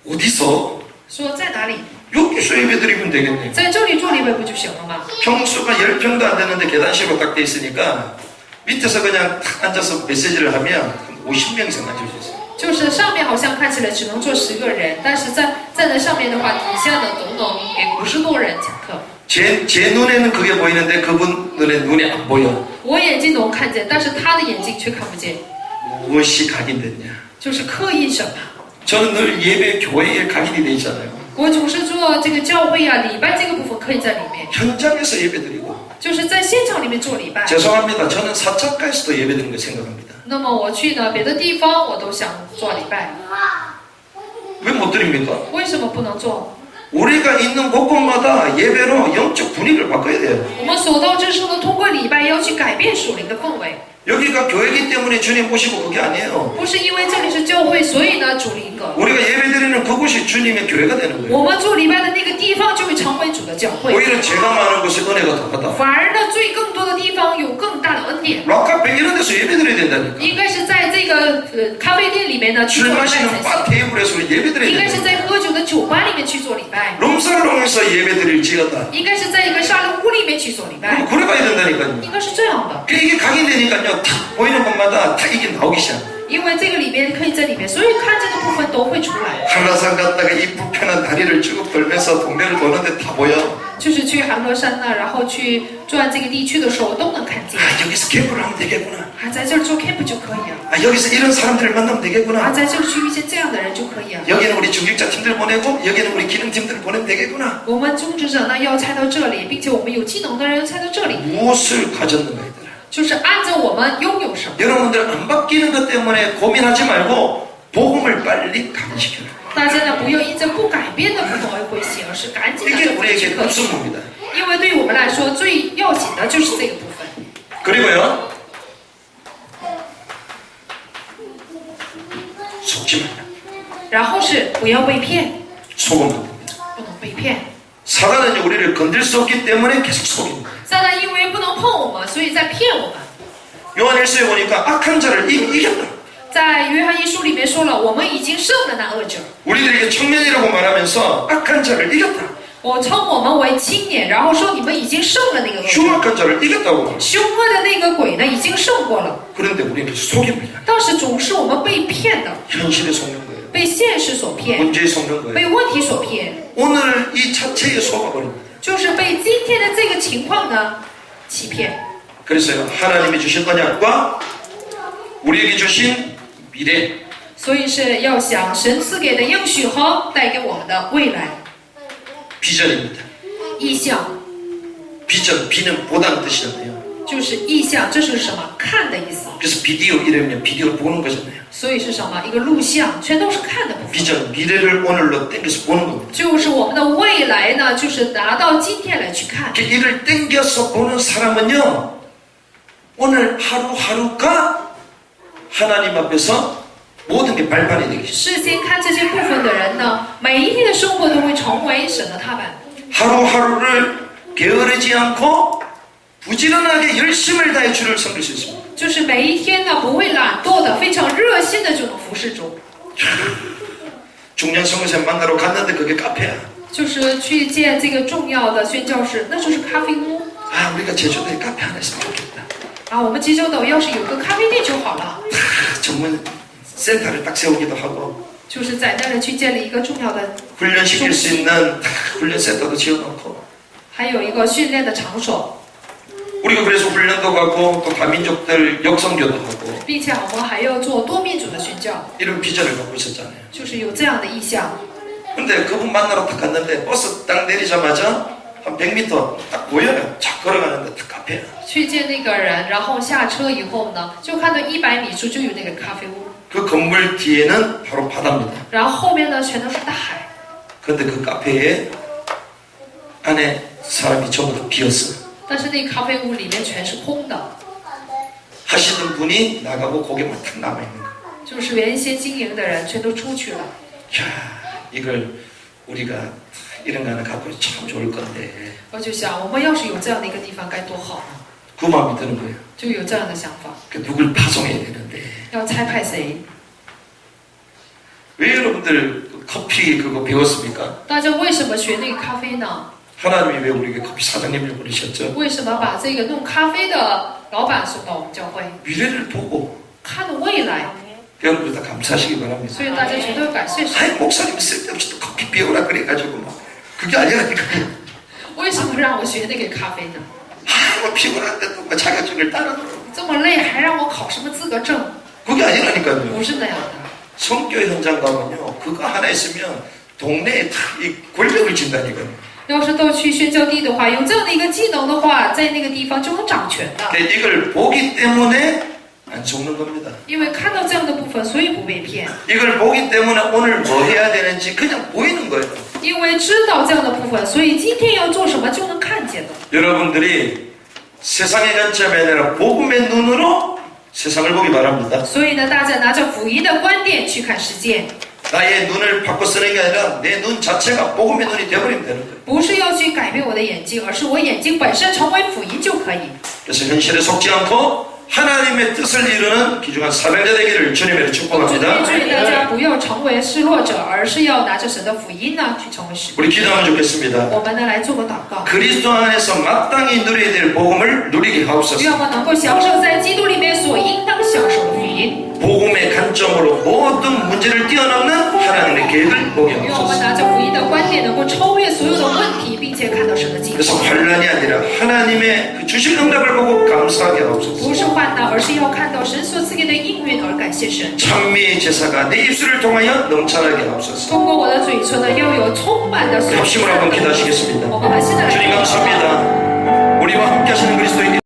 어디서? 说在哪里？ 여기서 예배 드리면 되겠네. 在这里做礼拜不就行了吗？ 평수가 10평도 안 되는데 계단식으로 딱 돼 있으니까 밑에서 그냥 탁 앉아서 메시지를 하면 50명 이상 앉을 수 있어요. 就是上面好像看起来只能坐10个人，但是站在上面的话，底下呢都能给50多人讲课。 제 눈에는 그게 보이는데 그분 눈에 안 보여. 我眼睛能看见，但是他的眼睛却看不见， 무엇이 각인됐냐? 就是刻印什么？ 저는 늘 예배 교회에 각인이 돼 있잖아요. 我总是做这个教会啊，礼拜这个部分刻印在里面， 현장에서 예배 드리고. 就是在现场里面做礼拜。 죄송합니다. 저는 사창가에서도 예배 드리는 거 생각합니다. 那么我去呢别的地方，我都想做礼拜， 왜 못 드립니까? 为什么不能做？ 우리가 있는 곳곳마다 예배로 영적 분위기를 바꿔야 돼요. 我们所到之处呢，通过礼拜要去改变属灵的氛围， 여기가 교회이기 때문에 주님 모시고 그게 아니에요. 不是因为这里是教会，所以呢主灵格。 우리가 예배 드리는 그곳이 주님의 교회가 되는 거예요. 我们做礼拜的那个地方就会成为主的教会， 오히려 제가 많은 곳에 은혜가 더 크다. 反而呢更多的地方有更大的恩典。 락카페 이런 데서 예배 드려야 된다니까. 应该是在这个咖啡店里面呢去 술 做礼拜 마시는 才 바 行， 테이블에서 예배 应 드려야 该是 된다. 在喝酒的酒吧里面去做礼拜， 룸살롱에서 예배 드릴지어다. 应该是在一个沙龙屋里面去做礼拜， 그래 봐야 된다니까요. 应该是这样的。 이게 각인되니까요. 탁 보이는 곳마다 다 이게 나오기 시작. 因为这个里面可以在里面，所以看见的部分都会出来。 한라산 갔다가 이 불편한 다리를 쭉 돌면서 동네를 도는데 다 보여. 就是去韩乐山呢，然后去转这个地区的时候都能看见。 아 여기서 캠프를 하면 되겠구나. 啊，在这儿做 camp 就可以啊， 아 여기서 이런 사람들을 만나면 啊， 되겠구나. 在这儿去遇见这样的人就可以啊。 여기는 우리 중직자 팀들 보내고 여기는 우리 기능팀들 보내면 되겠구나. 我们宗职者呢要猜到这里，并且我们有技能的人要猜到这里， 무엇을 가졌는가 얘들아. 就是按照我们拥有什么。 여러분들 안 바뀌는 것 때문에 고민하지 말고 복음을 빨리 각인시켜라. 大家呢不要因着不改变的部分而灰心，而是赶紧的 이게 去 우리에게 克服， 급수입니다. 因为对于我们来说最要紧的就是这个部分。 그리고요 속지 말라. 然后是不要被骗， 속으면 안 됩니다. 不能被骗。 사단은 우리를 건들 수 없기 때문에 계속 속입니다. 撒旦因为不能碰我们，所以在骗我们。 요한일서에 보니까 악한 자를 이미 이겼다. 在约翰一书里面说了，我们已经胜了那恶者。 우리들에게 청년이라고 말하면서 악한 자를 이겼다. 我称我们为青年，然后说你们已经胜了那个恶者， 흉악한 자를 이겼다고. 凶恶的那个鬼呢已经胜过了。 그런데 우리는 속입니다. 但是总是我们被骗的， 현실에 속는 거예요. 被现实所骗， 문제에 속는 거예요. 被问题所骗， 오늘 이 자체에 속아버립니다. 就是被今天的这个情况呢欺骗。 그래서요 하나님이 주신 언약과 우리에게 주신 미래 所以是要想神赐给的应许和带给我们的未来 비전입니다. 意象， 비전, 비는 보다는 뜻이잖아요. 就是意象，这是什么？看的意思。 그래서 비디오 이러면 비디오를 보는 거잖아요. 所以是什么？一个录像，全都是看的部分。 비전, 미래를 오늘로 땡겨서 보는 겁니다. 就是我们的未来呢，就是拿到今天来去看。 이를 땡겨서 보는 사람은요, 오늘 하루하루가 하나님 앞에서 모든 게 발판이 되겠습니다. 事先看这些部分的人呢，每一天的生活都会成为神的踏板。 하루하루를 게으르지 않고 부지런하게 열심을 다해 주를 섬길 수 있습니다. 就是每一天呢，不会懒惰的，非常热心的就能服侍主。 중년 선교사 만나러 갔는데 그게 카페야. 就是去见这个重要的宣教士，那就是咖啡屋。 아, 우리가 제주도에 카페 하나 있으면 좋겠다. 啊，我们济州岛要是有个咖啡店就好了。 전문 센터를 딱 세우기도 하고 就是在那里去建立一个重要的， 훈련시킬 수 있는 훈련 센터도 지어놓고 还有一个训练的场所， 우리가 그래서 훈련도 가고 또 다민족들 역성교도 하고 并且我们还要做多民族的宣教， 이런 비전을 갖고 있었잖아요. 就是有这样的意向。 근데 그분 만나러 딱 갔는데 버스 딱 내리자마자 한 100m 딱 보여요. 착 걸어가는데 딱 카페야. 去见那个人，然后下车以后呢，就看到100米处就有那个咖啡屋， 그 건물 뒤에는 바로 바다입니다. 然后后面呢全都是大海。 근데 그 카페에 안에 사람이 전부 다 비었어. 但是那咖啡屋里面全是空的， 하시는 분이 나가고 거기만 딱 남아있는 거야. 就是原先经营的人全都出去了。 야, 이걸 우리가 이런 거 하나 갖고 참 좋을 건데 我就想，我们要是有这样的一个地方该多好呢， 그 마음이 드는 거예요. 就有这样的想法， 그 누굴 파송해야 되는데 要差派谁？ 왜 여러분들 그 커피 그거 배웠습니까? 大家为什么学那个咖啡呢？ 하나님이 왜 우리에게 커피 사장님을 부르셨죠? 为什么把这个弄咖啡的老板送到我们教会？ 미래를 보고 看的未来， 여러분들 다 감사하시기 바랍니다. 所以大家绝对感谢神。 아이 목사님 쓸데없이 또 커피 배우라 그래가지고 막 그게 아니라니까요. 为什么让我学那个咖啡呢？ 아뭐 피곤한데도 뭐 자격증을 따라 这么累还让我考什么资格证？ 그게 아니라니까요. 不是那样的。 성교 현장 가면요 그거 하나 있으면 동네에 다 이 권력을 진다니까요. 要是都去宣教地的话，有这样的一个技能的话，在那个地方就能掌权的。 근데 이걸 보기 때문에 안 속는 겁니다. 因为看到这样的部分，所以不被骗。 이걸 보기 때문에 오늘 뭐 해야 되는지 그냥 보이는 거예요. 因为知道这样的部分，所以今天要做什么就能看见的。 여러분들이 세상의 관점이 아니라 복음의 눈으로 세상을 보기 바랍니다. 所以呢，大家拿着福音的观点去看世界， 나의 눈을 바꿔 쓰는 게 아니라 내 눈 자체가 복음의 눈이 되어버리면 되는 거예요. 不是要去改变我的眼睛，而是我眼睛本身成为福音就可以。 그래서 현실에 속지 않고 하나님의 뜻을 이루는 귀중한 사명자 되기를 주님으로 祝 축복합니다. 愿大家不要成为失落者，而是要拿着神的福音呢去成为使徒。 우리 기도하면 좋겠습니다. 我们呢来做个祷告， 그리스도 안에서 마땅히 누려야 될 복음을 누리게 하옵소서. 愿我们能够享受在基督里面所应当享受的福音。 복음의 관점으로 모든 문제를 뛰어넘는 하나님의 계획을 보게 愿我们 하옵소서. 拿着福音的观点，能够超越所有的问题，并且看到神的计 그래서 划。 환란이 아니라 하나님의 그 주신 응답을 보고 감사하게 하옵소서. 不是患难，而是要看到神所赐给的应允而感谢神。 찬미의 제사가 내 입술을 통하여 넘쳐나게 하옵소서. 通过我的嘴唇呢，要有充满的所 합심을 한번 기도하시겠습니다. 我们现在来 주님 감사합니다. 우리와 함께 하시는 그리스도의